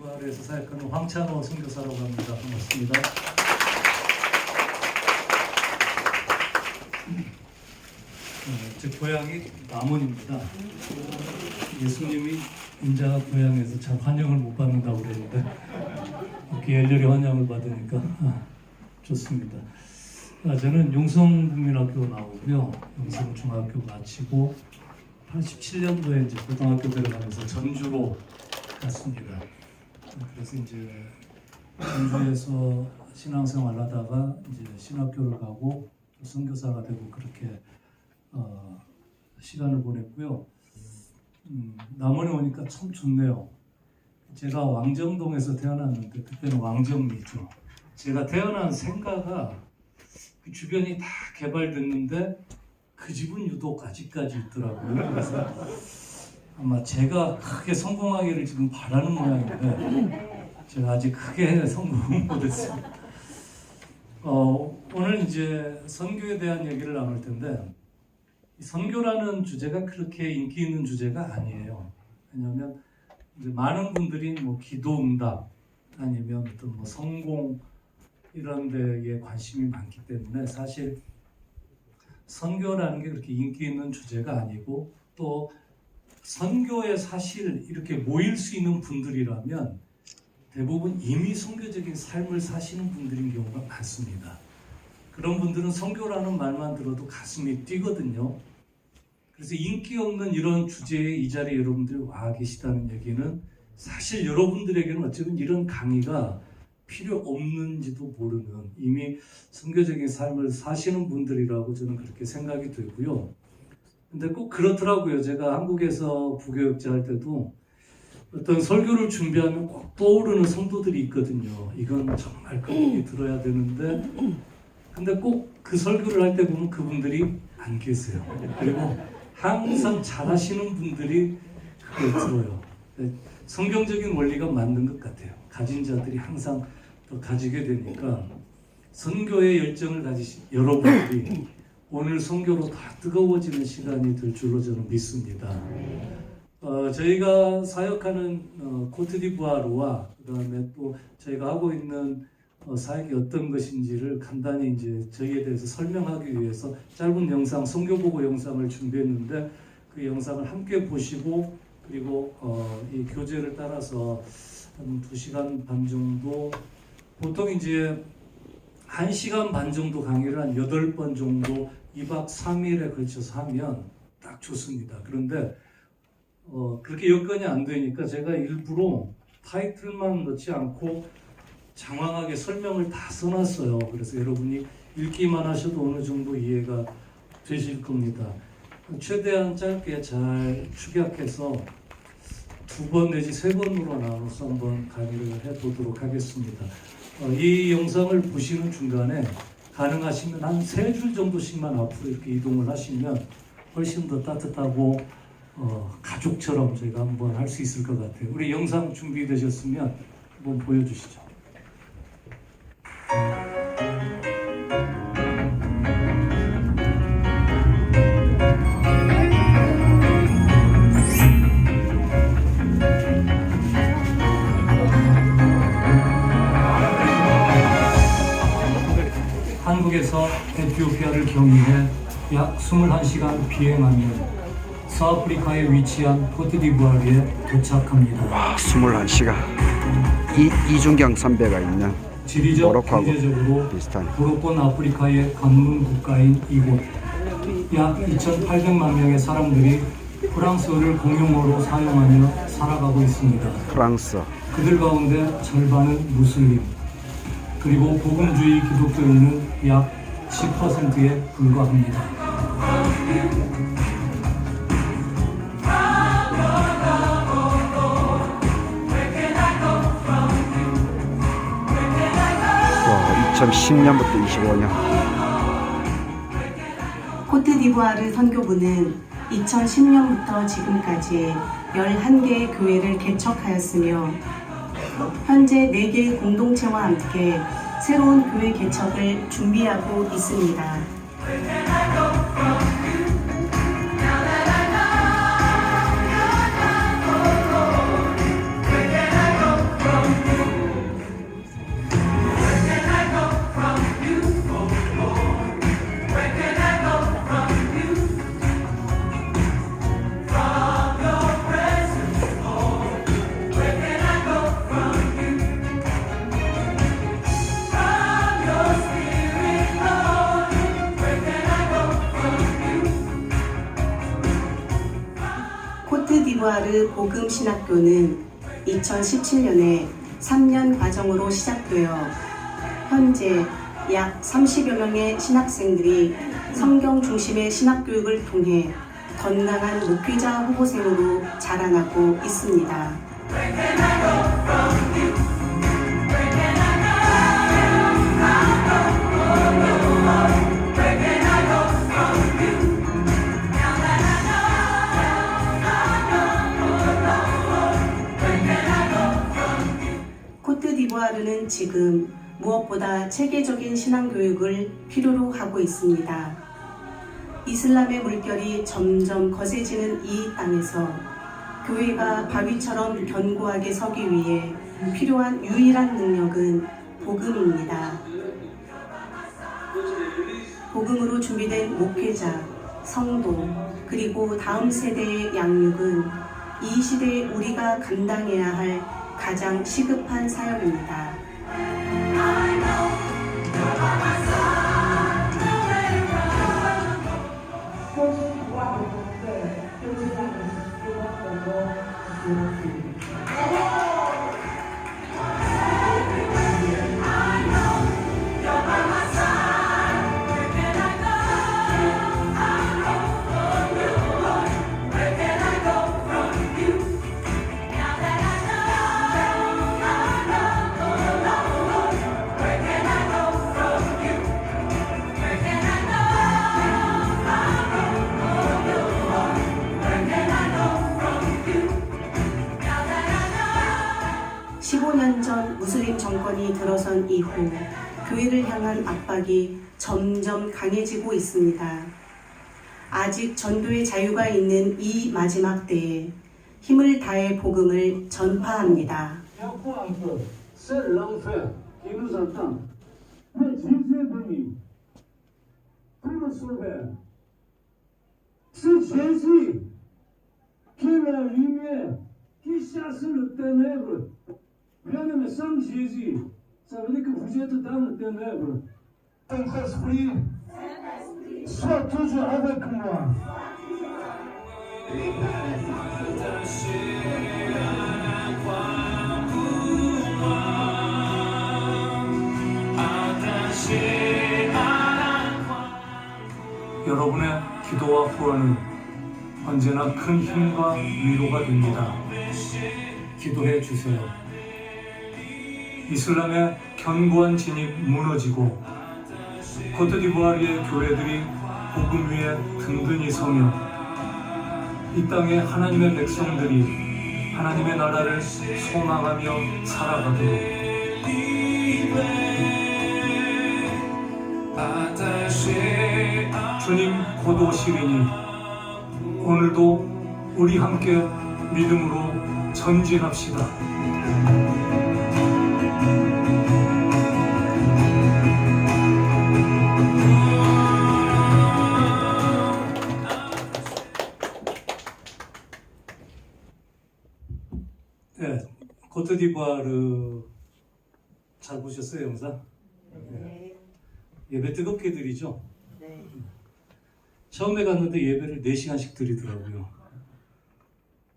코트디부아르에서 사역하는 황찬호 선교사라고 합니다. 반갑습니다. 제 고향이 남원입니다. 예수님이 인자 고향에서 참 환영을 못 받는다고 그랬는데 이렇게 열렬히 환영을 받으니까 좋습니다. 저는 용성국민학교 나오고요. 용성중학교 마치고 87년도에 이제 고등학교 들어가면서 전주로 갔습니다. 그래서 이제 전주에서 신앙생활 하다가 이제 신학교를 가고 선교사가 되고 그렇게 시간을 보냈고요. 남원에 오니까 참 좋네요. 제가 왕정동에서 태어났는데 그때는 왕정리죠. 제가 태어난 생가가 그 주변이 다 개발됐는데 그 집은 유독 아직까지 있더라고요. 그래서 아마 제가 크게 성공하기를 지금 바라는 모양인데 제가 아직 크게 성공 못했어요. 오늘 이제 선교에 대한 얘기를 나눌 텐데 선교라는 주제가 그렇게 인기 있는 주제가 아니에요. 왜냐하면 이제 많은 분들이 뭐 기도응답 아니면 어떤 뭐 성공 이런 데에 관심이 많기 때문에 사실 선교라는 게 그렇게 인기 있는 주제가 아니고 또 선교에 사실 이렇게 모일 수 있는 분들이라면 대부분 이미 선교적인 삶을 사시는 분들인 경우가 많습니다. 그런 분들은 선교라는 말만 들어도 가슴이 뛰거든요. 그래서 인기 없는 이런 주제에 이 자리에 여러분들이 와 계시다는 얘기는 사실 여러분들에게는 어쩌면 이런 강의가 필요 없는지도 모르는 이미 선교적인 삶을 사시는 분들이라고 저는 그렇게 생각이 되고요. 근데 꼭 그렇더라고요. 제가 한국에서 부교육자 할 때도 어떤 설교를 준비하면 꼭 떠오르는 성도들이 있거든요. 이건 정말 꼭 들어야 되는데 근데 꼭 그 설교를 할 때 보면 그분들이 안 계세요. 그리고 항상 잘하시는 분들이 그걸 들어요. 성경적인 원리가 맞는 것 같아요. 가진 자들이 항상 더 가지게 되니까 선교의 열정을 가지신 여러분들이 오늘 선교로 더 뜨거워지는 시간이 될 줄로 저는 믿습니다. 저희가 사역하는 코트디부아르와 그다음에 또 저희가 하고 있는 사역이 어떤 것인지를 간단히 이제 저희에 대해서 설명하기 위해서 짧은 영상, 선교보고 영상을 준비했는데 그 영상을 함께 보시고 그리고 이 교재를 따라서 한 2시간 반 정도 보통 이제 1시간 반 정도 강의를 한 8번 정도 2박 3일에 걸쳐서 하면 딱 좋습니다. 그런데 그렇게 여건이 안 되니까 제가 일부러 타이틀만 넣지 않고 장황하게 설명을 다 써놨어요. 그래서 여러분이 읽기만 하셔도 어느 정도 이해가 되실 겁니다. 최대한 짧게 잘 축약해서 2번 내지 3번으로 나눠서 한번 강의를 해보도록 하겠습니다. 이 영상을 보시는 중간에 가능하시면 한 3줄 정도씩만 앞으로 이렇게 이동을 하시면 훨씬 더 따뜻하고 가족처럼 저희가 한번 할 수 있을 것 같아요. 우리 영상 준비되셨으면 한번 보여주시죠. 한국에서 에티오피아를 경유해 약 21시간 비행하면 서아프리카에 위치한 코트디부아르에 도착합니다. 와, 21시간. 이중경 선배가 있는 지리적, 모로코하고 경제적으로 비슷한 도로권 아프리카의 관문 국가인 이곳. 약 2,800만 명의 사람들이 프랑스어를 공용어로 사용하며 살아가고 있습니다. 프랑스. 그들 가운데 절반은 무슬림, 그리고 복음주의 기독교인은 약 10%에 불과합니다. 와, 2010년부터 25년. 코트디부아르 선교부는 2010년부터 지금까지 11개의 교회를 개척하였으며 현재 4개의 공동체와 함께 새로운 교회 개척을 준비하고 있습니다. 디부아르 복음신학교는 2017년에 3년 과정으로 시작되어 현재 약 30여 명의 신학생들이 성경 중심의 신학교육을 통해 건강한 목회자 후보생으로 자라나고 있습니다. 코트디부아르는 지금 무엇보다 체계적인 신앙교육을 필요로 하고 있습니다. 이슬람의 물결이 점점 거세지는 이 땅에서 교회가 바위처럼 견고하게 서기 위해 필요한 유일한 능력은 복음입니다. 복음으로 준비된 목회자, 성도, 그리고 다음 세대의 양육은 이 시대에 우리가 감당해야 할 가장 시급한 사역입니다. 전 무슬림 정권이 들어선 이후 교회를 향한 압박이 점점 강해지고 있습니다. 아직 전도의 자유가 있는 이 마지막 때에 힘을 다해 복음을 전파합니다. Vraiment, sans Jésus, ça veut dire que vous êtes dans le ténèbre. Saint-Esprit, sois toujours avec moi. 여러분의 기도와 후원은 언제나 큰 힘과 위로가 됩니다. 기도해 주세요. 이슬람의 견고한 진이 무너지고 코트디부아르의 교회들이 복음 위에 든든히 서며 이 땅의 하나님의 백성들이 하나님의 나라를 소망하며 살아가도록 주님 곧 오시리니 오늘도 우리 함께 믿음으로 전진합시다. 네, 코트디부아르 잘 보셨어요, 영상? 네. 예배 뜨겁게 드리죠? 네. 처음에 갔는데 예배를 4시간씩 드리더라고요.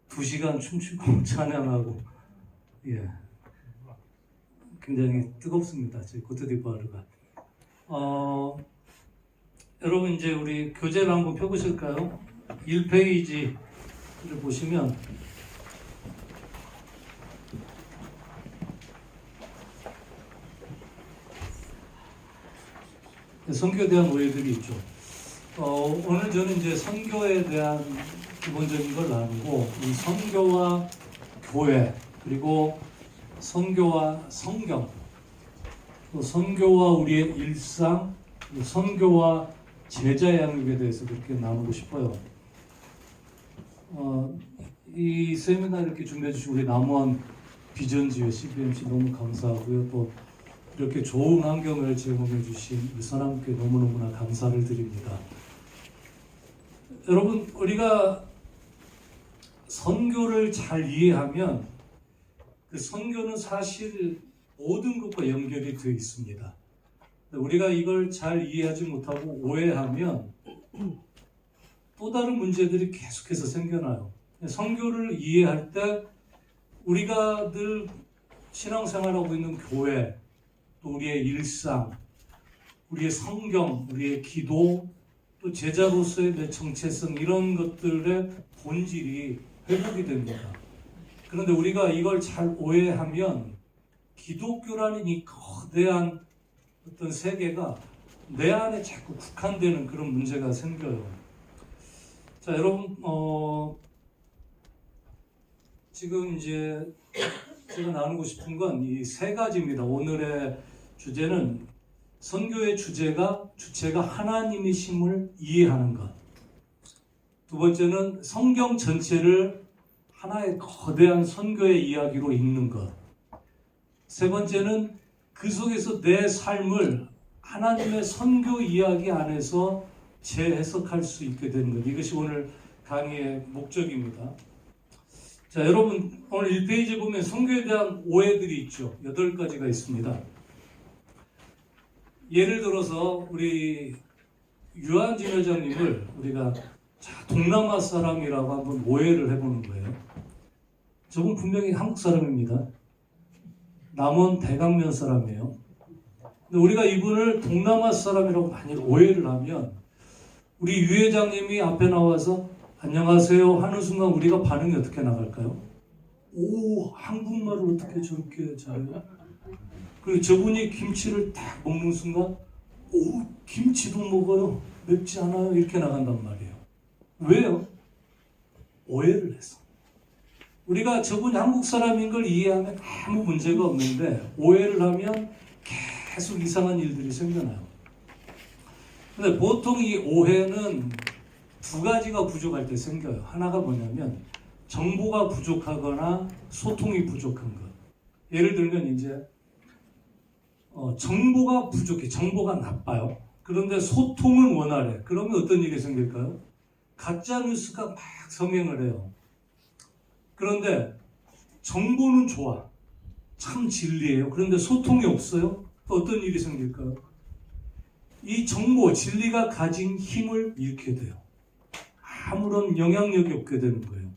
2시간 춤추고 찬양하고, 예, 굉장히 뜨겁습니다. 저희 코트디부아르가. 여러분 이제 우리 교재를 한번 펴보실까요? 1페이지를 보시면 선교에 대한 오해들이 있죠. 오늘 저는 이제 선교에 대한 기본적인 걸 나누고 이 선교와 교회 그리고 선교와 성경 또 선교와 우리의 일상 선교와 제자 양육에 대해서 그렇게 나누고 싶어요. 이 세미나 이렇게 준비해 주신 우리 남원 비전지회 CBMC 너무 감사하고요. 또 이렇게 좋은 환경을 제공해 주신 우리 사람께 너무너무나 감사를 드립니다. 여러분, 우리가 선교를 잘 이해하면 그 선교는 사실 모든 것과 연결이 되어 있습니다. 우리가 이걸 잘 이해하지 못하고 오해하면 또 다른 문제들이 계속해서 생겨나요. 선교를 이해할 때 우리가 늘 신앙생활하고 있는 교회, 또 우리의 일상, 우리의 성경, 우리의 기도, 또 제자로서의 내 정체성 이런 것들의 본질이 회복이 됩니다. 그런데 우리가 이걸 잘 오해하면 기독교라는 이 거대한 어떤 세계가 내 안에 자꾸 국한되는 그런 문제가 생겨요. 자, 여러분, 지금 이제 제가 나누고 싶은 건 이 세 가지입니다. 오늘의 주제는 선교의 주체가 하나님이심을 이해하는 것. 두 번째는 성경 전체를 하나의 거대한 선교의 이야기로 읽는 것. 세 번째는 그 속에서 내 삶을 하나님의 선교 이야기 안에서 재해석할 수 있게 되는 것. 이것이 오늘 강의의 목적입니다. 자, 여러분 오늘 1페이지에 보면 선교에 대한 오해들이 있죠. 8가지가 있습니다. 예를 들어서 우리 유한진 회장님을 우리가 동남아 사람이라고 한번 오해를 해보는 거예요. 저분 분명히 한국 사람입니다. 남원 대강면 사람이에요. 근데 우리가 이분을 동남아 사람이라고 많이 오해를 하면 우리 유 회장님이 앞에 나와서 안녕하세요 하는 순간 우리가 반응이 어떻게 나갈까요? 오, 한국말을 어떻게 저렇게 잘해요? 그리고 저분이 김치를 딱 먹는 순간 오, 김치도 먹어요. 맵지 않아요. 이렇게 나간단 말이에요. 왜요? 오해를 해서. 우리가 저분이 한국 사람인 걸 이해하면 아무 문제가 없는데 오해를 하면 계속 이상한 일들이 생겨나요. 근데 보통 이 오해는 두 가지가 부족할 때 생겨요. 하나가 뭐냐면 정보가 부족하거나 소통이 부족한 것. 예를 들면 이제 정보가 부족해. 정보가 나빠요. 그런데 소통은 원활해. 그러면 어떤 일이 생길까요? 가짜 뉴스가 막 성행을 해요. 그런데 정보는 좋아. 참 진리예요. 그런데 소통이 없어요. 어떤 일이 생길까요? 이 정보, 진리가 가진 힘을 잃게 돼요. 아무런 영향력이 없게 되는 거예요.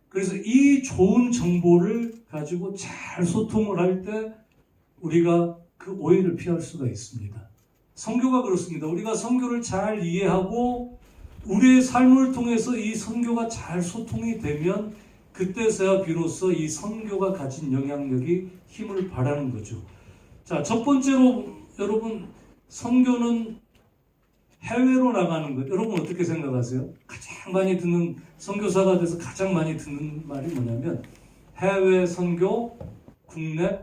그래서 이 좋은 정보를 가지고 잘 소통을 할 때 우리가 그 오해를 피할 수가 있습니다. 선교가 그렇습니다. 우리가 선교를 잘 이해하고 우리의 삶을 통해서 이 선교가 잘 소통이 되면 그때서야 비로소 이 선교가 가진 영향력이 힘을 발하는 거죠. 자, 첫 번째로 여러분 선교는 해외로 나가는 것. 여러분 어떻게 생각하세요? 가장 많이 듣는 선교사가 돼서 가장 많이 듣는 말이 뭐냐면 해외 선교, 국내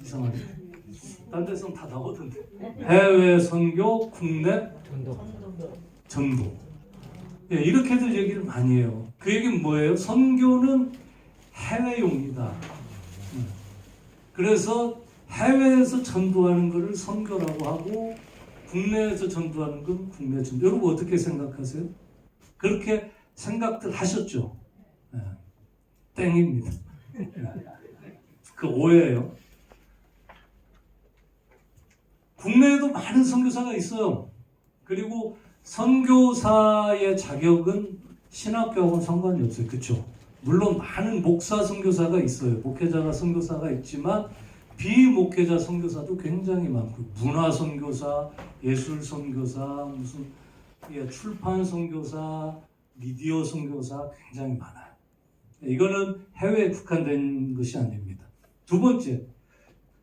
이상하네. 딴 데서는 다 나오던데. 해외 선교, 국내 전도. 예, 이렇게들 얘기를 많이 해요. 그 얘기는 뭐예요? 선교는 해외용이다. 그래서 해외에서 전도하는 것을 선교라고 하고 국내에서 전도하는 건 국내 전도. 여러분 어떻게 생각하세요? 그렇게 생각들 하셨죠? 예, 땡입니다. 그 오해예요. 국내에도 많은 선교사가 있어요. 그리고 선교사의 자격은 신학교하고는 상관이 없어요. 그렇죠? 물론 많은 목사 선교사가 있어요. 목회자가 선교사가 있지만 비목회자 선교사도 굉장히 많고 문화 선교사, 예술 선교사, 무슨 출판 선교사, 미디어 선교사 굉장히 많아요. 이거는 해외에 국한된 것이 아닙니다. 두 번째,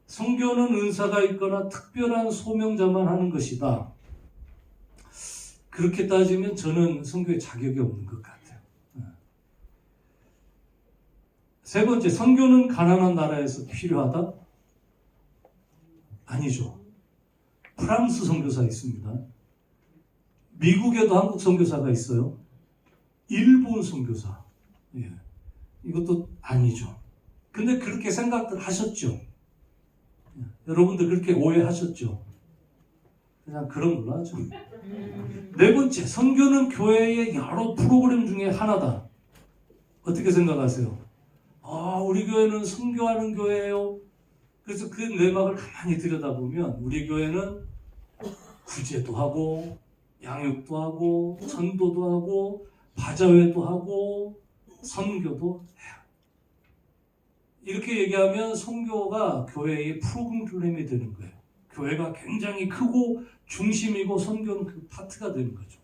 선교는 은사가 있거나 특별한 소명자만 하는 것이다. 그렇게 따지면 저는 선교에 자격이 없는 것 같아요. 세 번째, 선교는 가난한 나라에서 필요하다? 아니죠. 프랑스 선교사 있습니다. 미국에도 한국 선교사가 있어요. 일본 선교사. 예. 이것도 아니죠. 근데 그렇게 생각들 하셨죠? 예. 여러분들 그렇게 오해하셨죠? 그냥 그런 걸로 하죠. 네 번째, 선교는 교회의 여러 프로그램 중에 하나다. 어떻게 생각하세요? 우리 교회는 선교하는 교회예요. 그래서 그 내막을 가만히 들여다보면 우리 교회는 구제도 하고 양육도 하고 전도도 하고 바자회도 하고 선교도 해요. 이렇게 얘기하면 선교가 교회의 프로그램이 되는 거예요. 교회가 굉장히 크고 중심이고 선교는 그 파트가 되는 거죠.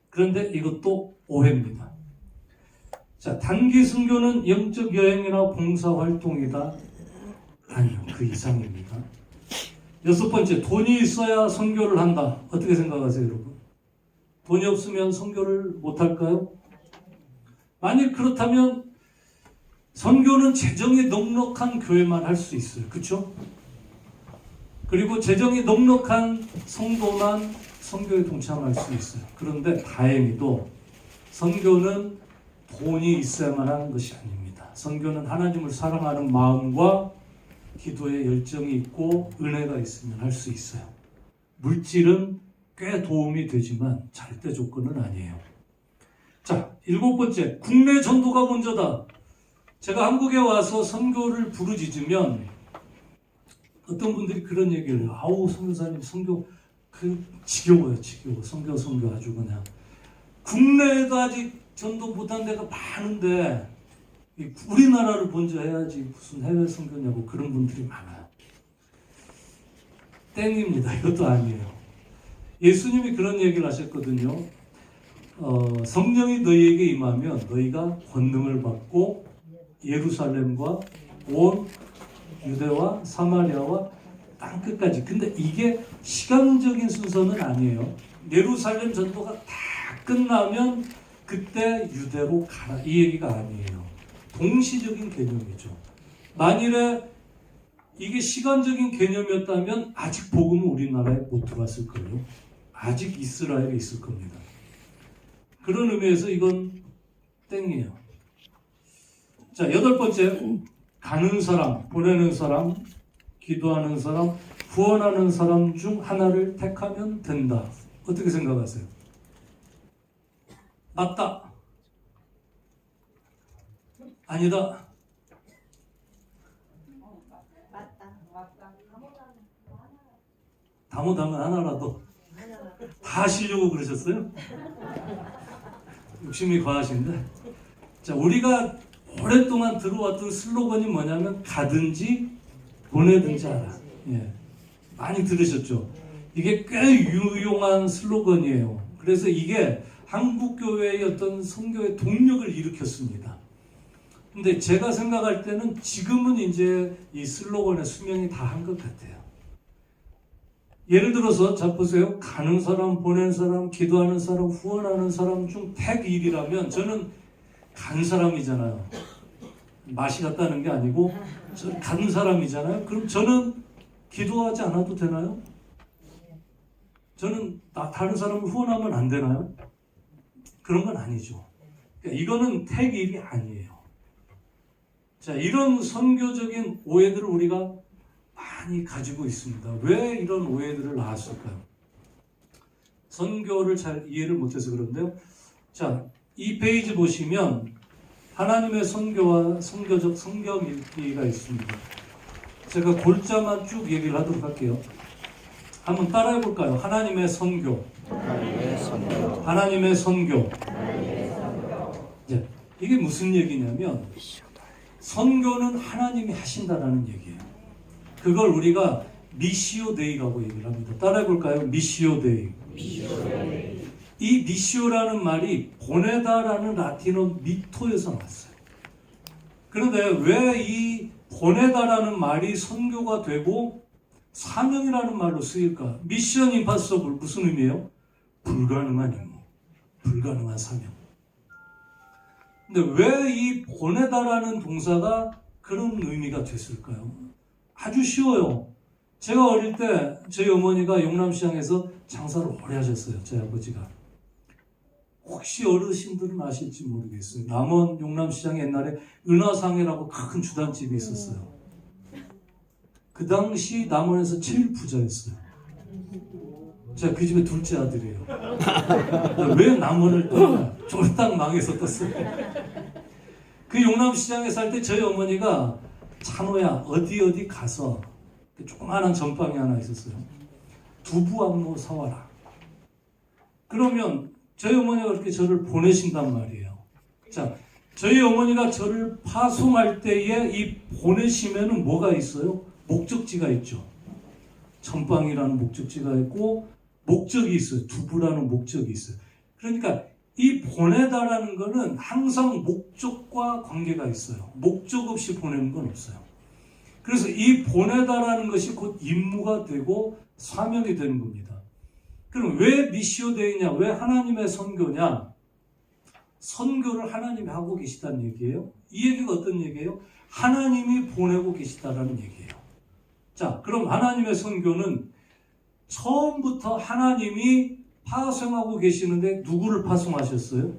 그런데 이것도 오해입니다. 자, 단기 선교는 영적 여행이나 봉사 활동이다. 아니요, 그 이상입니다. 6번째, 돈이 있어야 선교를 한다. 어떻게 생각하세요, 여러분? 돈이 없으면 선교를 못할까요? 만일 그렇다면 선교는 재정이 넉넉한 교회만 할 수 있어요. 그렇죠? 그리고 재정이 넉넉한 성도만 선교에 동참할 수 있어요. 그런데 다행히도 선교는 돈이 있어야만 하는 것이 아닙니다. 선교는 하나님을 사랑하는 마음과 기도에 열정이 있고 은혜가 있으면 할 수 있어요. 물질은 꽤 도움이 되지만 절대 조건은 아니에요. 자, 7번째, 국내 전도가 먼저다. 제가 한국에 와서 선교를 부르짖으면 어떤 분들이 그런 얘기를 해요. 아우, 선교사님 선교 지겨워요. 선교 아주 그냥. 국내에도 아직 전도 못한 데가 많은데 우리나라를 먼저 해야지 무슨 해외 선교냐고 그런 분들이 많아요. 땡입니다. 이것도 아니에요. 예수님이 그런 얘기를 하셨거든요. 성령이 너희에게 임하면 너희가 권능을 받고 예루살렘과 온 유대와 사마리아와 땅끝까지. 근데 이게 시간적인 순서는 아니에요. 예루살렘 전도가 다 끝나면 그때 유대로 가라, 이 얘기가 아니에요. 동시적인 개념이죠. 만일에 이게 시간적인 개념이었다면 아직 복음은 우리나라에 못 들어왔을 거예요. 아직 이스라엘에 있을 겁니다. 그런 의미에서 이건 땡이에요. 자, 8번째, 가는 사람, 보내는 사람, 기도하는 사람, 후원하는 사람 중 하나를 택하면 된다. 어떻게 생각하세요? 맞다. 아니다. 다못하면 하나라도 다 하시려고 그러셨어요? 욕심이 과하신데. 자, 우리가 오랫동안 들어왔던 슬로건이 뭐냐면 가든지 보내든지 하라. 예, 많이 들으셨죠? 이게 꽤 유용한 슬로건이에요. 그래서 이게 한국교회의 어떤 선교의 동력을 일으켰습니다. 근데 제가 생각할 때는 지금은 이제 이 슬로건의 수명이 다 한 것 같아요. 예를 들어서 자 보세요. 가는 사람, 보낸 사람, 기도하는 사람, 후원하는 사람 중 택 1이라면 저는 간 사람이잖아요. 맛이 갔다는 게 아니고 저는 간 사람이잖아요. 그럼 저는 기도하지 않아도 되나요? 저는 다른 사람을 후원하면 안 되나요? 그런 건 아니죠. 그러니까 이거는 택 1이 아니에요. 자, 이런 선교적인 오해들을 우리가 많이 가지고 있습니다. 왜 이런 오해들을 낳았을까요? 선교를 잘 이해를 못해서 그런데요. 자, 이 페이지 보시면 하나님의 선교와 선교적 성경 읽기가 있습니다. 제가 골자만 쭉 얘기를 하도록 할게요. 한번 따라해 볼까요? 하나님의 선교. 하나님의 선교. 네, 이게 무슨 얘기냐면 선교는 하나님이 하신다라는 얘기예요. 그걸 우리가 미시오 데이라고 얘기를 합니다. 따라해 볼까요? 미시오 데이. 이 미시오라는 말이 보내다라는 라틴어 미토에서 났어요. 그런데 왜 이 보내다라는 말이 선교가 되고 사명이라는 말로 쓰일까? 미션 임파서블 무슨 의미예요? 불가능한 임무, 불가능한 사명. 근데 왜 이 보내다라는 동사가 그런 의미가 됐을까요? 아주 쉬워요. 제가 어릴 때 저희 어머니가 용남시장에서 장사를 오래 하셨어요. 제 아버지가. 혹시 어르신들은 아실지 모르겠어요. 남원 용남시장에 옛날에 은하상회라고 큰 주단집이 있었어요. 그 당시 남원에서 제일 부자였어요. 제가 그 집의 둘째 아들이에요. 왜 남원을 떴냐? 쫄딱 망해서 떴어요. 그 용남시장에 살 때 저희 어머니가 찬호야 어디 가서 조그마한 전방이 하나 있었어요. 두부 안무 사와라. 그러면 저희 어머니가 그렇게 저를 보내신단 말이에요. 자, 저희 어머니가 저를 파송할 때에 이 보내시면은 뭐가 있어요? 목적지가 있죠. 전방이라는 목적지가 있고 목적이 있어요. 두부라는 목적이 있어요. 그러니까 이 보내다라는 거는 항상 목적과 관계가 있어요. 목적 없이 보내는 건 없어요. 그래서 이 보내다라는 것이 곧 임무가 되고 사명이 되는 겁니다. 그럼 왜 미시오 데이냐? 왜 하나님의 선교냐? 선교를 하나님이 하고 계시다는 얘기예요. 이 얘기가 어떤 얘기예요? 하나님이 보내고 계시다라는 얘기예요. 자, 그럼 하나님의 선교는 처음부터 하나님이 파송하고 계시는데 누구를 파송하셨어요?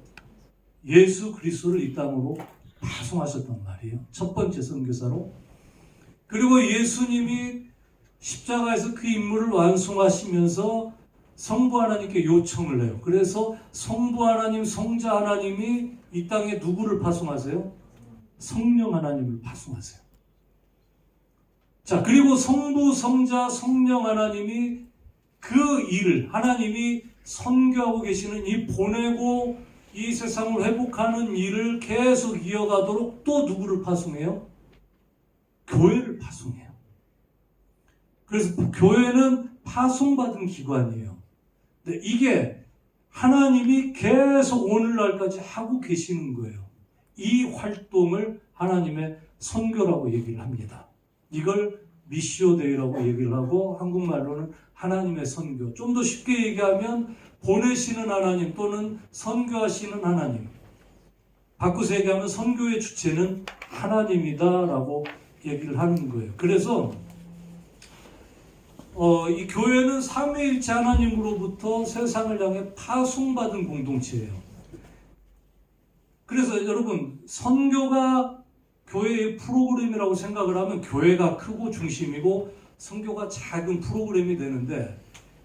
예수 그리스도를 이 땅으로 파송하셨단 말이에요. 첫 번째 선교사로. 그리고 예수님이 십자가에서 그 임무를 완성하시면서 성부 하나님께 요청을 해요. 그래서 성부 하나님, 성자 하나님이 이 땅에 누구를 파송하세요? 성령 하나님을 파송하세요. 자, 그리고 성부, 성자, 성령 하나님이 그 일을 하나님이 선교하고 계시는 이 보내고 이 세상을 회복하는 일을 계속 이어가도록 또 누구를 파송해요? 교회를 파송해요. 그래서 교회는 파송받은 기관이에요. 근데 이게 하나님이 계속 오늘날까지 하고 계시는 거예요. 이 활동을 하나님의 선교라고 얘기를 합니다. 이걸 미시오 데이라고 얘기를 하고 한국말로는 하나님의 선교. 좀 더 쉽게 얘기하면 보내시는 하나님 또는 선교하시는 하나님. 바꾸서 얘기하면 선교의 주체는 하나님이다라고 얘기를 하는 거예요. 그래서 이 교회는 삼위일체 하나님으로부터 세상을 향해 파송받은 공동체예요. 그래서 여러분 선교가 교회의 프로그램이라고 생각을 하면 교회가 크고 중심이고 선교가 작은 프로그램이 되는데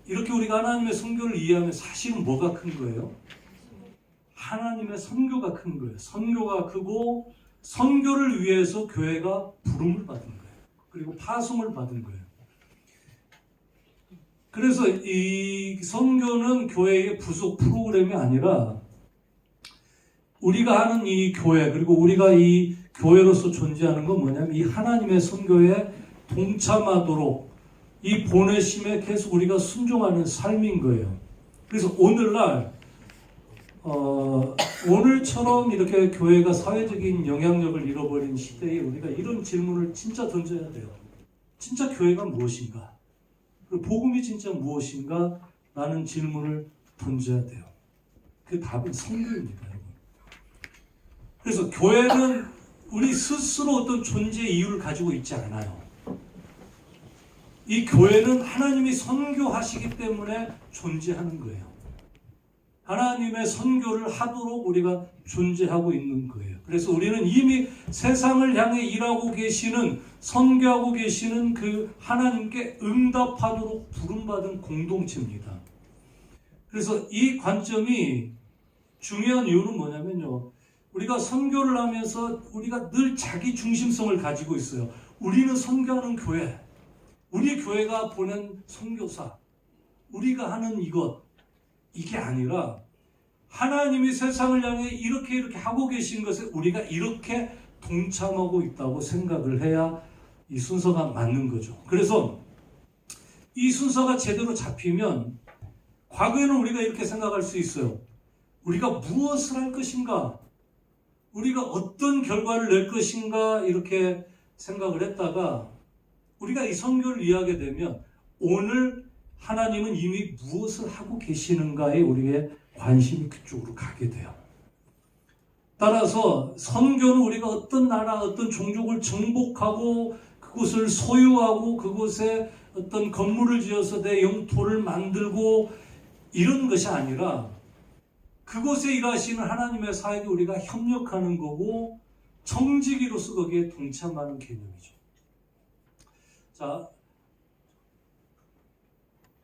이렇게 우리가 하나님의 선교를 이해하면 사실은 뭐가 큰 거예요? 하나님의 선교가 큰 거예요. 선교가 크고 선교를 위해서 교회가 부름을 받은 거예요. 그리고 파송을 받은 거예요. 그래서 이 선교는 교회의 부속 프로그램이 아니라 우리가 하는 이 교회 그리고 우리가 이 교회로서 존재하는 건 뭐냐면 이 하나님의 선교에 동참하도록 이 보내심에 계속 우리가 순종하는 삶인 거예요. 그래서 오늘날 오늘처럼 이렇게 교회가 사회적인 영향력을 잃어버린 시대에 우리가 이런 질문을 진짜 던져야 돼요. 진짜 교회가 무엇인가? 복음이 진짜 무엇인가? 라는 질문을 던져야 돼요. 그 답은 선교입니다, 여러분. 그래서 교회는 우리 스스로 어떤 존재 이유를 가지고 있지 않아요. 이 교회는 하나님이 선교하시기 때문에 존재하는 거예요. 하나님의 선교를 하도록 우리가 존재하고 있는 거예요. 그래서 우리는 이미 세상을 향해 일하고 계시는 선교하고 계시는 그 하나님께 응답하도록 부름받은 공동체입니다. 그래서 이 관점이 중요한 이유는 뭐냐면요. 우리가 선교를 하면서 우리가 늘 자기 중심성을 가지고 있어요. 우리는 선교하는 교회, 우리 교회가 보낸 선교사, 우리가 하는 이것, 이게 아니라 하나님이 세상을 향해 이렇게 하고 계신 것에 우리가 이렇게 동참하고 있다고 생각을 해야 이 순서가 맞는 거죠. 그래서 이 순서가 제대로 잡히면 과거에는 우리가 이렇게 생각할 수 있어요. 우리가 무엇을 할 것인가? 우리가 어떤 결과를 낼 것인가? 이렇게 생각을 했다가 우리가 이 선교를 이해하게 되면 오늘 하나님은 이미 무엇을 하고 계시는가에 우리의 관심이 그쪽으로 가게 돼요. 따라서 선교는 우리가 어떤 나라, 어떤 종족을 정복하고 그곳을 소유하고 그곳에 어떤 건물을 지어서 내 영토를 만들고 이런 것이 아니라 그곳에 일하시는 하나님의 사역에 우리가 협력하는 거고 청지기로서 거기에 동참하는 개념이죠. 자,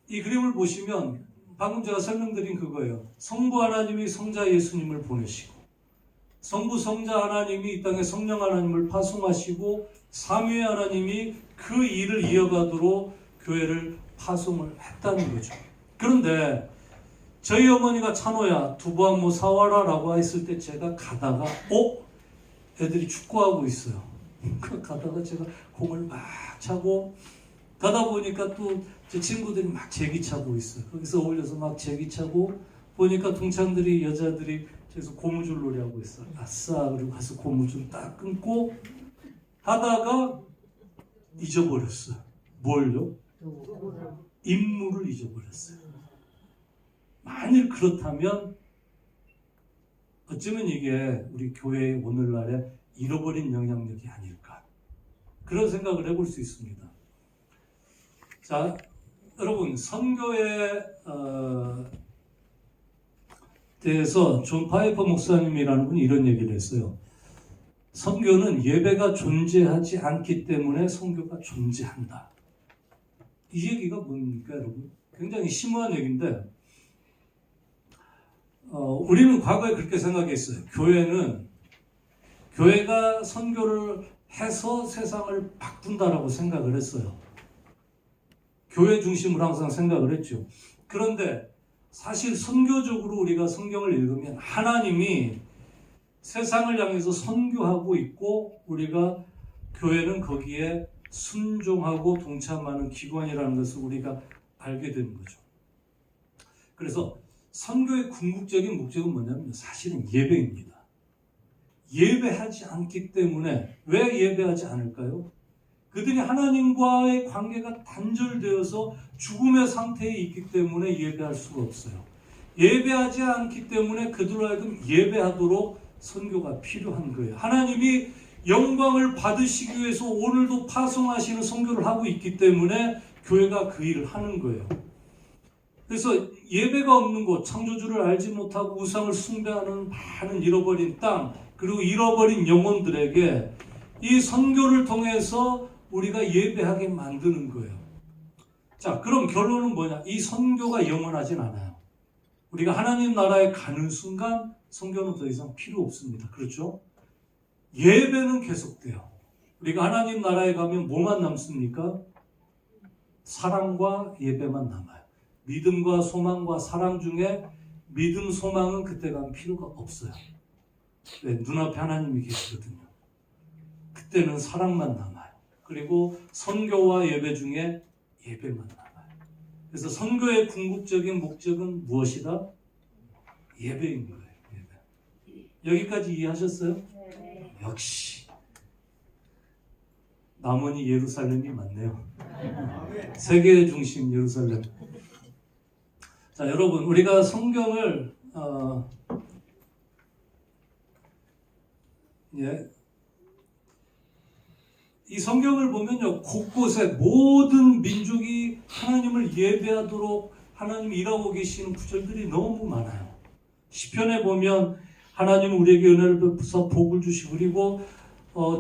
이 그림을 보시면 방금 제가 설명드린 그거예요. 성부 하나님이 성자 예수님을 보내시고 성부 성자 하나님이 이 땅에 성령 하나님을 파송하시고 삼위의 하나님이 그 일을 이어가도록 교회를 파송을 했다는 거죠. 그런데 저희 어머니가 찬호야 두부 한 모 사와라 라고 했을 때 제가 가다가 애들이 축구하고 있어요. 가다가 제가 공을 막 차고 가다 보니까 또 제 친구들이 막 제기 차고 있어요. 거기서 어울려서 막 제기 차고 보니까 동창들이 여자들이 저기서 고무줄 놀이하고 있어요. 아싸 그리고 가서 고무줄 딱 끊고 하다가 잊어버렸어요. 뭘요? 임무를 잊어버렸어요. 만일 그렇다면 어쩌면 이게 우리 교회의 오늘날의 잃어버린 영향력이 아닐까 그런 생각을 해볼 수 있습니다. 자, 여러분 선교에 대해서 존 파이퍼 목사님이라는 분이 이런 얘기를 했어요. 선교는 예배가 존재하지 않기 때문에 선교가 존재한다. 이 얘기가 뭡니까 여러분? 굉장히 심오한 얘기인데 우리는 과거에 그렇게 생각했어요. 교회가 선교를 해서 세상을 바꾼다라고 생각을 했어요. 교회 중심으로 항상 생각을 했죠. 그런데 사실 선교적으로 우리가 성경을 읽으면 하나님이 세상을 향해서 선교하고 있고 우리가 교회는 거기에 순종하고 동참하는 기관이라는 것을 우리가 알게 되는 거죠. 그래서 선교의 궁극적인 목적은 뭐냐면 사실은 예배입니다. 예배하지 않기 때문에 왜 예배하지 않을까요? 그들이 하나님과의 관계가 단절되어서 죽음의 상태에 있기 때문에 예배할 수가 없어요. 예배하지 않기 때문에 그들로 하여금 예배하도록 선교가 필요한 거예요. 하나님이 영광을 받으시기 위해서 오늘도 파송하시는 선교를 하고 있기 때문에 교회가 그 일을 하는 거예요. 그래서 예배가 없는 곳, 창조주를 알지 못하고 우상을 숭배하는 많은 잃어버린 땅, 그리고 잃어버린 영혼들에게 이 선교를 통해서 우리가 예배하게 만드는 거예요. 자, 그럼 결론은 뭐냐? 이 선교가 영원하진 않아요. 우리가 하나님 나라에 가는 순간 선교는 더 이상 필요 없습니다. 그렇죠? 예배는 계속돼요. 우리가 하나님 나라에 가면 뭐만 남습니까? 사랑과 예배만 남아요. 믿음과 소망과 사랑 중에 믿음, 소망은 그때 가면 필요가 없어요. 왜? 눈앞에 하나님이 계시거든요. 그때는 사랑만 남아요. 그리고 선교와 예배 중에 예배만 남아요. 그래서 선교의 궁극적인 목적은 무엇이다? 예배인 거예요. 예배. 여기까지 이해하셨어요? 네. 역시 남원이 예루살렘이 맞네요. 세계의 중심 예루살렘. 자, 여러분 우리가 성경을 이 성경을 보면요, 곳곳에 모든 민족이 하나님을 예배하도록 하나님이 일하고 계시는 구절들이 너무 많아요. 시편에 보면 하나님은 우리에게 은혜를 베푸사 복을 주시고 그리고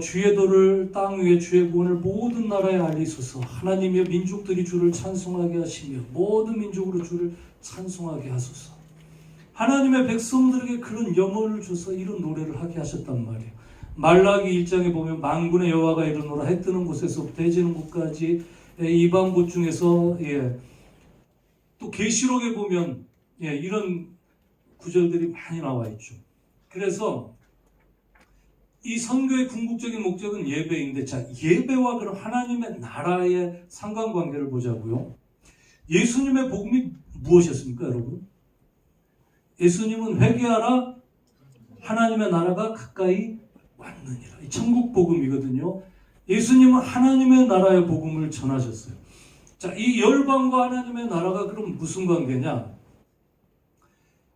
주의 도를 땅 위에 주의 구원을 모든 나라에 알리소서. 하나님의 민족들이 주를 찬송하게 하시며 모든 민족으로 주를 찬송하게 하소서. 하나님의 백성들에게 그런 영혼을 줘서 이런 노래를 하게 하셨단 말이에요. 말라기 1장에 보면 만군의 여호와가 이르노라 해 뜨는 곳에서부터 해 지는 곳까지 이방 곳 중에서 또 계시록에 보면 이런 구절들이 많이 나와 있죠. 그래서 이 선교의 궁극적인 목적은 예배인데, 자, 예배와 그럼 하나님의 나라의 상관관계를 보자고요. 예수님의 복음이 무엇이었습니까, 여러분? 예수님은 회개하라 하나님의 나라가 가까이 왔느니라. 이 천국 복음이거든요. 예수님은 하나님의 나라의 복음을 전하셨어요. 자, 이 열방과 하나님의 나라가 그럼 무슨 관계냐?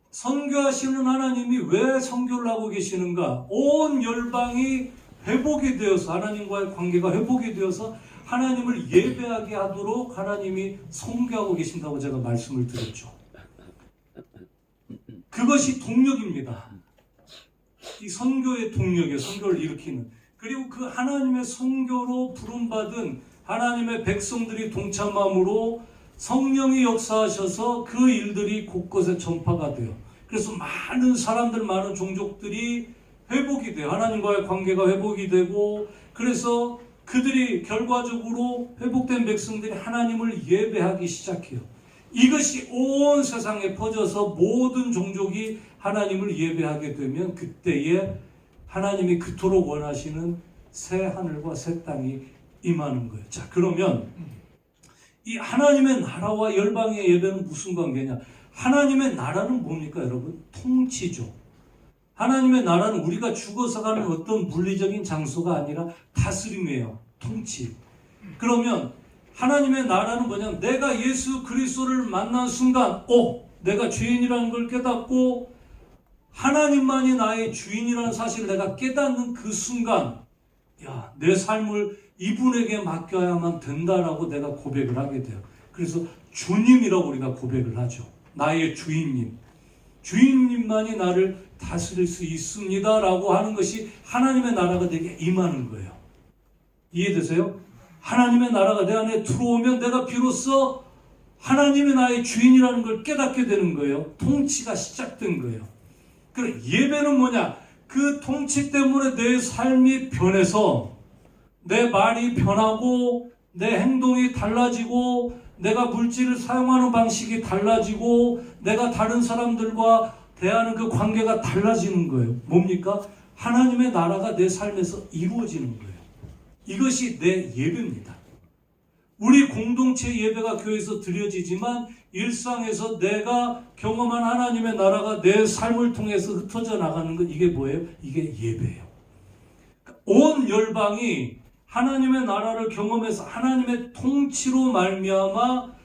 선교하시는 하나님이 왜 선교를 하고 계시는가? 온 열방이 회복이 되어서 하나님과의 관계가 회복이 되어서 하나님을 예배하게 하도록 하나님이 선교하고 계신다고 제가 말씀을 드렸죠. 그것이 동력입니다. 이 선교의 동력이에요. 선교를 일으키는. 그리고 그 하나님의 선교로 부름받은 하나님의 백성들이 동참함으로 성령이 역사하셔서 그 일들이 곳곳에 전파가 돼요. 그래서 많은 사람들, 많은 종족들이 회복이 돼요. 하나님과의 관계가 회복이 되고, 그래서 그들이 결과적으로 회복된 백성들이 하나님을 예배하기 시작해요. 이것이 온 세상에 퍼져서 모든 종족이 하나님을 예배하게 되면 그때에 하나님이 그토록 원하시는 새 하늘과 새 땅이 임하는 거예요. 자, 그러면 이 하나님의 나라와 열방의 예배는 무슨 관계냐? 하나님의 나라는 뭡니까, 여러분? 통치죠. 하나님의 나라는 우리가 죽어서 가는 어떤 물리적인 장소가 아니라 다스림이에요. 통치. 그러면 하나님의 나라는 뭐냐면 내가 예수 그리스도를 만난 순간 내가 죄인이라는 걸 깨닫고 하나님만이 나의 주인이라는 사실을 내가 깨닫는 그 순간 내 삶을 이분에게 맡겨야만 된다라고 내가 고백을 하게 돼요. 그래서 주님이라고 우리가 고백을 하죠. 나의 주인님. 주인님만이 나를 다스릴 수 있습니다라고 하는 것이 하나님의 나라가 되게 임하는 거예요. 이해되세요? 하나님의 나라가 내 안에 들어오면 내가 비로소 하나님이 나의 주인이라는 걸 깨닫게 되는 거예요. 통치가 시작된 거예요. 그럼 예배는 뭐냐? 그 통치 때문에 내 삶이 변해서 내 말이 변하고 내 행동이 달라지고 내가 물질을 사용하는 방식이 달라지고 내가 다른 사람들과 대하는 그 관계가 달라지는 거예요. 뭡니까? 하나님의 나라가 내 삶에서 이루어지는 거예요. 이것이 내 예배입니다. 우리 공동체 예배가 교회에서 드려지지만 일상에서 내가 경험한 하나님의 나라가 내 삶을 통해서 흩어져 나가는 것, 이게 뭐예요? 이게 예배예요. 온 열방이 하나님의 나라를 경험해서 하나님의 통치로 말미암아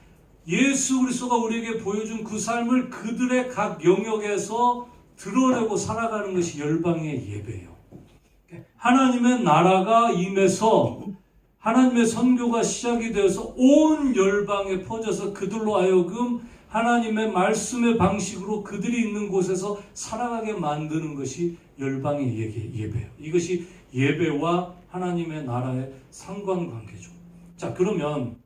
예수 그리스도가 우리에게 보여준 그 삶을 그들의 각 영역에서 드러내고 살아가는 것이 열방의 예배예요. 하나님의 나라가 임해서 하나님의 선교가 시작이 되어서 온 열방에 퍼져서 그들로 하여금 하나님의 말씀의 방식으로 그들이 있는 곳에서 살아가게 만드는 것이 열방의 예배예요. 이것이 예배와 하나님의 나라의 상관관계죠. 자, 그러면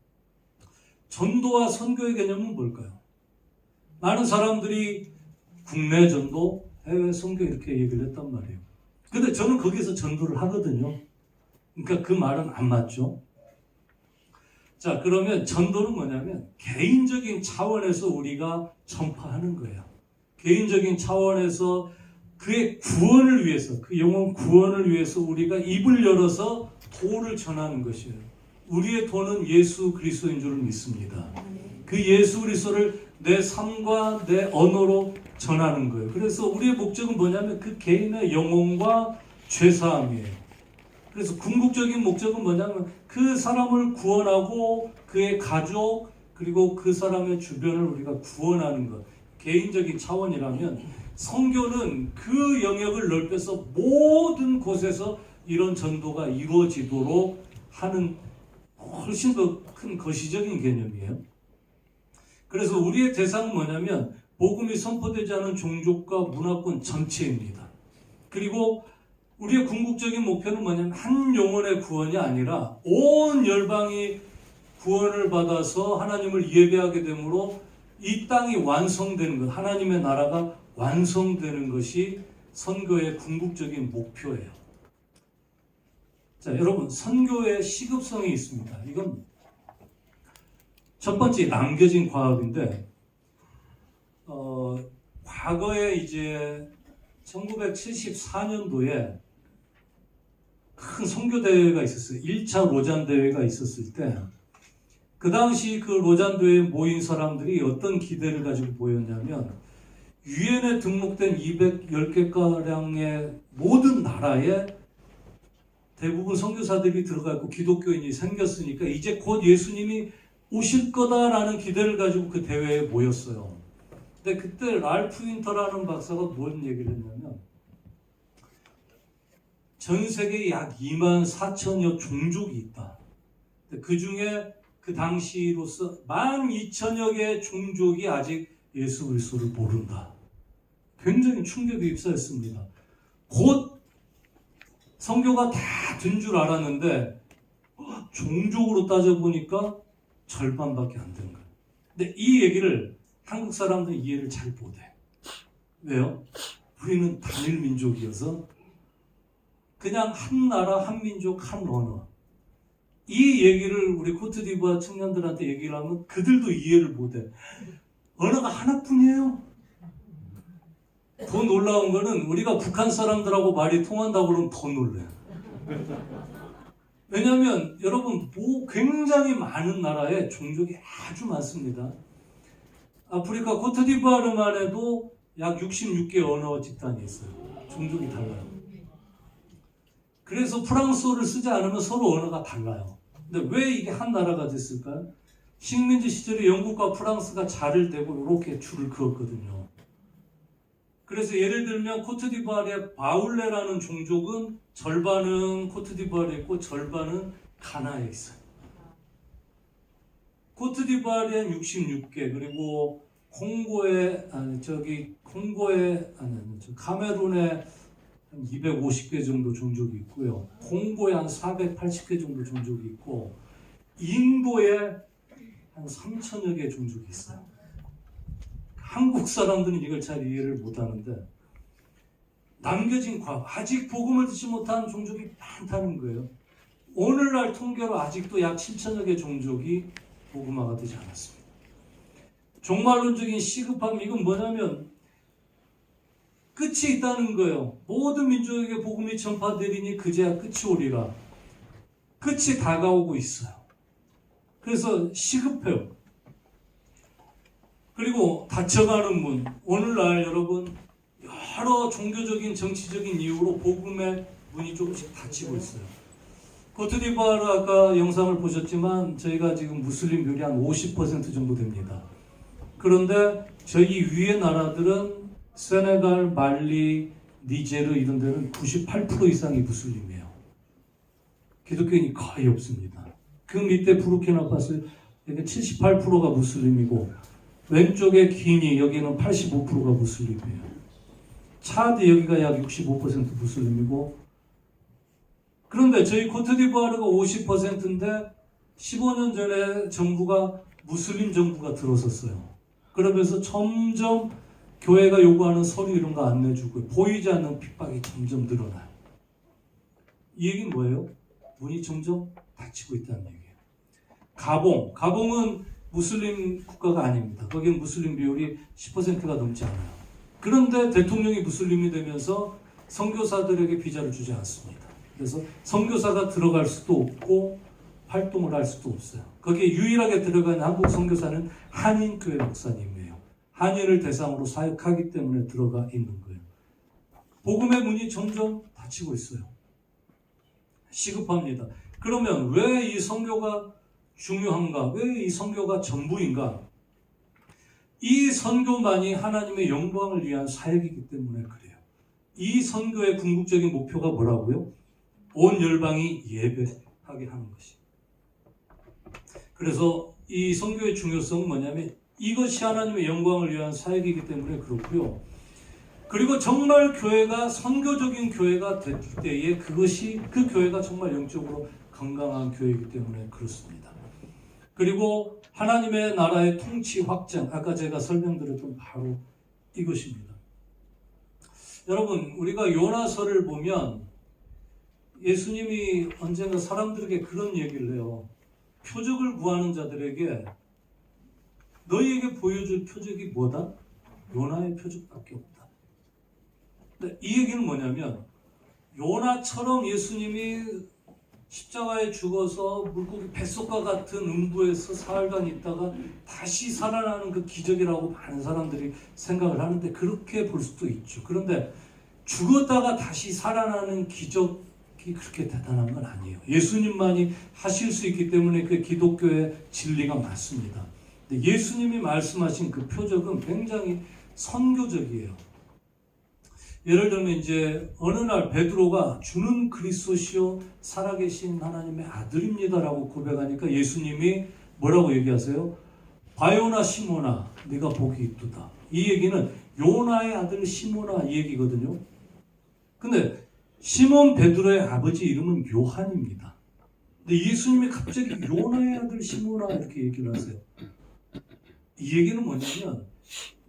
전도와 선교의 개념은 뭘까요? 많은 사람들이 국내 전도, 해외 선교 이렇게 얘기를 했단 말이에요. 근데 저는 거기서 전도를 하거든요. 그러니까 그 말은 안 맞죠. 자, 그러면 전도는 뭐냐면 개인적인 차원에서 우리가 전파하는 거예요. 개인적인 차원에서 그의 구원을 위해서, 그 영혼 구원을 위해서 우리가 입을 열어서 도를 전하는 것이에요. 우리의 도는 예수 그리스도인 줄을 믿습니다. 그 예수 그리스도를 내 삶과 내 언어로 전하는 거예요. 그래서 우리의 목적은 뭐냐면 그 개인의 영혼과 죄사함이에요. 그래서 궁극적인 목적은 뭐냐면 그 사람을 구원하고 그의 가족 그리고 그 사람의 주변을 우리가 구원하는 것. 개인적인 차원이라면 선교는 그 영역을 넓혀서 모든 곳에서 이런 전도가 이루어지도록 하는 훨씬 더 큰 거시적인 개념이에요. 그래서 우리의 대상은 뭐냐면 복음이 선포되지 않은 종족과 문화권 전체입니다. 그리고 우리의 궁극적인 목표는 뭐냐면 한 영혼의 구원이 아니라 온 열방이 구원을 받아서 하나님을 예배하게 되므로 이 땅이 완성되는 것, 하나님의 나라가 완성되는 것이 선교의 궁극적인 목표예요. 자, 여러분, 선교의 시급성이 있습니다. 이건 첫 번째 남겨진 과업인데, 과거에 이제 1974년도에 큰 선교대회가 있었어요. 1차 로잔대회가 있었을 때, 그 당시 그 로잔대회에 모인 사람들이 어떤 기대를 가지고 모였냐면, 유엔에 등록된 210개가량의 모든 나라에 대부분 선교사들이 들어가 있고 기독교인이 생겼으니까 이제 곧 예수님이 오실 거다라는 기대를 가지고 그 대회에 모였어요. 근데 그때 랄프 윈터라는 박사가 뭔 얘기를 했냐면 전 세계에 약 2만 4천여 종족이 있다. 그 중에 그 당시로서 12,000여 개의 종족이 아직 예수 그리스도를 모른다. 굉장히 충격이 입사했습니다. 곧 선교가 다 된 줄 알았는데 종족으로 따져보니까 절반밖에 안 된 거예요. 근데 이 얘기를 한국 사람들은 이해를 잘 못해. 왜요? 우리는 단일 민족이어서 그냥 한 나라, 한 민족, 한 언어. 이 얘기를 우리 코트디부아 청년들한테 얘기를 하면 그들도 이해를 못해. 언어가 하나뿐이에요. 더 놀라운 거는 우리가 북한 사람들하고 말이 통한다고 그러면 더 놀래요. 왜냐하면 여러분 굉장히 많은 나라에 종족이 아주 많습니다. 아프리카 코트디부아르만 해도 약 66개 언어 집단이 있어요. 종족이 달라요. 그래서 프랑스어를 쓰지 않으면 서로 언어가 달라요. 근데 왜 이게 한 나라가 됐을까요? 식민지 시절에 영국과 프랑스가 자를 대고 이렇게 줄을 그었거든요. 그래서 예를 들면 코트디부아르의 바울레라는 종족은 절반은 코트디부아르에 있고 절반은 가나에 있어요. 코트디부아르엔 66개, 그리고 카메룬에 한 250개 정도 종족이 있고요. 콩고에 한 480개 정도 종족이 있고, 인도에 한 3천여 개 종족이 있어요. 한국 사람들은 이걸 잘 이해를 못하는데 남겨진 과거, 아직 복음을 듣지 못한 종족이 많다는 거예요. 오늘날 통계로 아직도 약 7천여 개 종족이 복음화가 되지 않았습니다. 종말론적인 시급함, 이건 뭐냐면 끝이 있다는 거예요. 모든 민족에게 복음이 전파되리니 그제야 끝이 오리라. 끝이 다가오고 있어요. 그래서 시급해요. 그리고 닫혀가는 문. 오늘날 여러분 여러 종교적인 정치적인 이유로 복음의 문이 조금씩 닫히고 있어요. 코트디부아르 아까 영상을 보셨지만 저희가 지금 무슬림 비율이 한 50% 정도 됩니다. 그런데 저희 위의 나라들은 세네갈, 말리, 니제르 이런 데는 98% 이상이 무슬림이에요. 기독교인이 거의 없습니다. 그 밑에 부르키나파소 여기 78%가 무슬림이고 왼쪽에 기니 여기는 85%가 무슬림이에요. 차드 여기가 약 65% 무슬림이고, 그런데 저희 코트디부아르가 50%인데 15년 전에 정부가 무슬림 정부가 들어섰어요. 그러면서 점점 교회가 요구하는 서류 이런 거 안 내주고 보이지 않는 핍박이 점점 늘어나요. 이 얘기는 뭐예요? 문이 점점 닫히고 있다는 얘기예요. 가봉은 무슬림 국가가 아닙니다. 거기는 무슬림 비율이 10%가 넘지 않아요. 그런데 대통령이 무슬림이 되면서 선교사들에게 비자를 주지 않습니다. 그래서 선교사가 들어갈 수도 없고 활동을 할 수도 없어요. 거기에 유일하게 들어간 한국 선교사는 한인교회 목사님이에요. 한인을 대상으로 사역하기 때문에 들어가 있는 거예요. 복음의 문이 점점 닫히고 있어요. 시급합니다. 그러면 왜 이 선교가 중요한가? 왜 이 선교가 전부인가? 이 선교만이 하나님의 영광을 위한 사역이기 때문에 그래요. 이 선교의 궁극적인 목표가 뭐라고요? 온 열방이 예배하게 하는 것이. 그래서 이 선교의 중요성은 뭐냐면 이것이 하나님의 영광을 위한 사역이기 때문에 그렇고요. 그리고 정말 교회가 선교적인 교회가 될 때에 그 교회가 정말 영적으로 건강한 교회이기 때문에 그렇습니다. 그리고 하나님의 나라의 통치 확장, 아까 제가 설명드렸던 바로 이것입니다. 여러분, 우리가 요나서를 보면 예수님이 언젠가 사람들에게 그런 얘기를 해요. 표적을 구하는 자들에게 너희에게 보여줄 표적이 뭐다? 요나의 표적밖에 없다. 근데 이 얘기는 뭐냐면 요나처럼 예수님이 십자가에 죽어서 물고기 뱃속과 같은 음부에서 사흘간 있다가 다시 살아나는 그 기적이라고 많은 사람들이 생각을 하는데 그렇게 볼 수도 있죠. 그런데 죽었다가 다시 살아나는 기적이 그렇게 대단한 건 아니에요. 예수님만이 하실 수 있기 때문에 그 기독교의 진리가 맞습니다. 근데 예수님이 말씀하신 그 표적은 굉장히 선교적이에요. 예를 들면 이제 어느 날 베드로가 주는 그리스도시요 살아계신 하나님의 아들입니다라고 고백하니까 예수님이 뭐라고 얘기하세요? 바요나 시모나 네가 복이 있도다. 이 얘기는 요나의 아들 시모나 이 얘기거든요. 근데 시몬 베드로의 아버지 이름은 요한입니다. 근데 예수님이 갑자기 요나의 아들 시모나 이렇게 얘기를 하세요. 이 얘기는 뭐냐면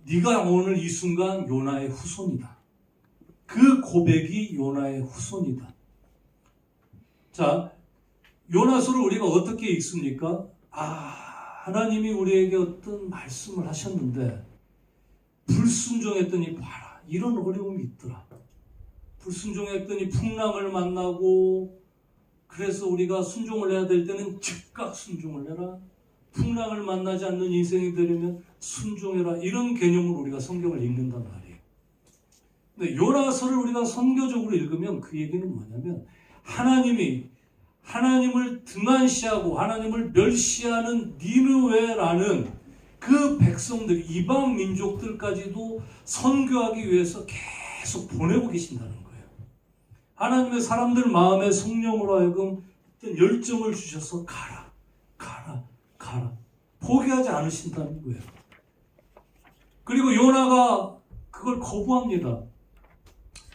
네가 오늘 이 순간 요나의 후손이다. 그 고백이 요나의 후손이다. 자, 요나서를 우리가 어떻게 읽습니까? 하나님이 우리에게 어떤 말씀을 하셨는데 불순종했더니 봐라, 이런 어려움이 있더라. 불순종했더니 풍랑을 만나고, 그래서 우리가 순종을 해야 될 때는 즉각 순종을 해라. 풍랑을 만나지 않는 인생이 되려면 순종해라. 이런 개념으로 우리가 성경을 읽는단 말이에요. 근데 요나서를 우리가 선교적으로 읽으면 그 얘기는 뭐냐면, 하나님을 등한시하고 하나님을 멸시하는 니느웨라는 그 백성들, 이방 민족들까지도 선교하기 위해서 계속 보내고 계신다는 거예요. 하나님의 사람들 마음에 성령으로 하여금 어떤 열정을 주셔서 가라. 포기하지 않으신다는 거예요. 그리고 요나가 그걸 거부합니다.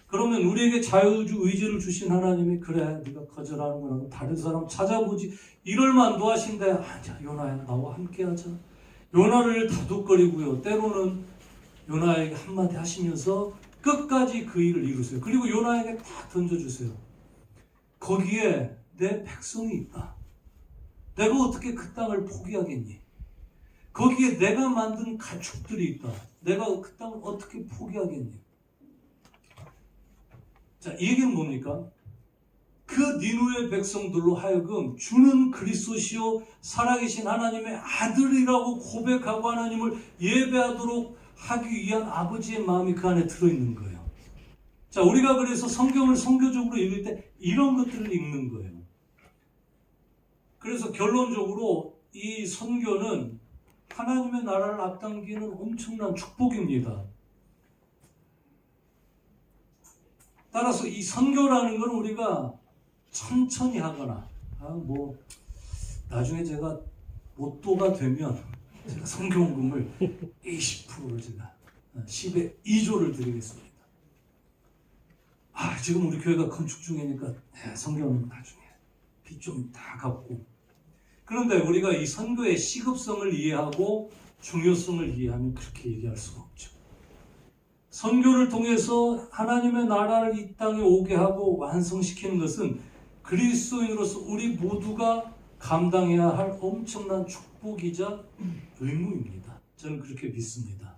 그러면 우리에게 자유주 의지를 주신 하나님이, 그래, 네가 거절하는 거라고 다른 사람 찾아보지, 이럴 만도 하신데, 아니야, 요나야, 나와 함께 하자. 요나를 다독거리고요, 때로는 요나에게 한마디 하시면서 끝까지 그 일을 이루세요. 그리고 요나에게 딱 던져주세요. 거기에 내 백성이 있다. 내가 어떻게 그 땅을 포기하겠니? 거기에 내가 만든 가축들이 있다. 내가 그 땅을 어떻게 포기하겠니? 자, 이 얘기는 뭡니까? 그 니누의 백성들로 하여금 주는 그리스도시요 살아계신 하나님의 아들이라고 고백하고 하나님을 예배하도록 하기 위한 아버지의 마음이 그 안에 들어있는 거예요. 자, 우리가 그래서 성경을 선교적으로 읽을 때 이런 것들을 읽는 거예요. 그래서 결론적으로 이 선교는 하나님의 나라를 앞당기는 엄청난 축복입니다. 따라서 이 선교라는 건 우리가 천천히 하거나, 나중에 제가 로또가 되면 제가 선교원금을 20%를 제가 10의 2조를 드리겠습니다. 지금 우리 교회가 건축 중이니까 선교원금 나중에 빚 좀 다 갚고. 그런데 우리가 이 선교의 시급성을 이해하고 중요성을 이해하면 그렇게 얘기할 수가 없죠. 선교를 통해서 하나님의 나라를 이 땅에 오게 하고 완성시키는 것은 그리스도인으로서 우리 모두가 감당해야 할 엄청난 축복이자 의무입니다. 저는 그렇게 믿습니다.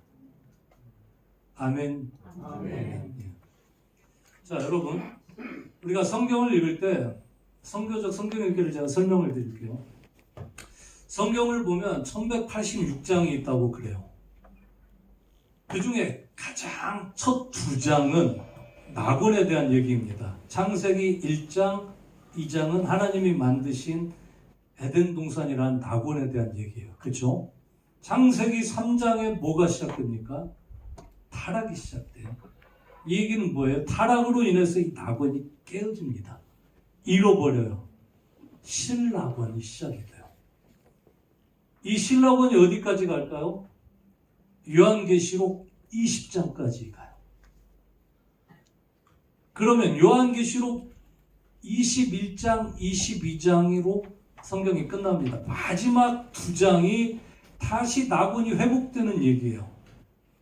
아멘. 아멘. 자, 여러분, 우리가 성경을 읽을 때 선교적 성경 읽기를 제가 설명을 드릴게요. 성경을 보면 1186장이 있다고 그래요. 그 중에 가장 첫 두 장은 낙원에 대한 얘기입니다. 창세기 1장, 2장은 하나님이 만드신 에덴 동산이라는 낙원에 대한 얘기예요. 그렇죠? 창세기 3장에 뭐가 시작됩니까? 타락이 시작돼요. 이 얘기는 뭐예요? 타락으로 인해서 이 낙원이 깨어집니다. 잃어버려요. 신낙원이 시작이 돼요. 이 신낙원이 어디까지 갈까요? 요한계시록 20장까지 가요. 그러면 요한계시록 21장, 22장으로 성경이 끝납니다. 마지막 두 장이 다시 낙원이 회복되는 얘기예요.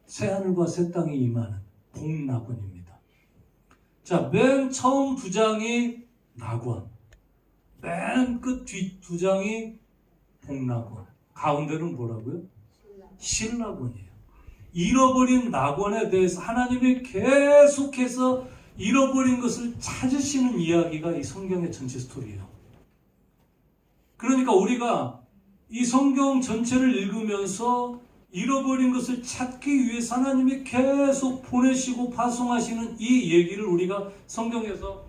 새하늘과 새 땅이 임하는 복낙원입니다. 자, 맨 처음 두 장이 낙원, 맨 끝 뒤 두 장이 복낙원, 가운데는 뭐라고요? 신낙원이에요. 잃어버린 낙원에 대해서 하나님이 계속해서 잃어버린 것을 찾으시는 이야기가 이 성경의 전체 스토리예요. 그러니까 우리가 이 성경 전체를 읽으면서 잃어버린 것을 찾기 위해서 하나님이 계속 보내시고 파송하시는 이 얘기를 우리가 성경에서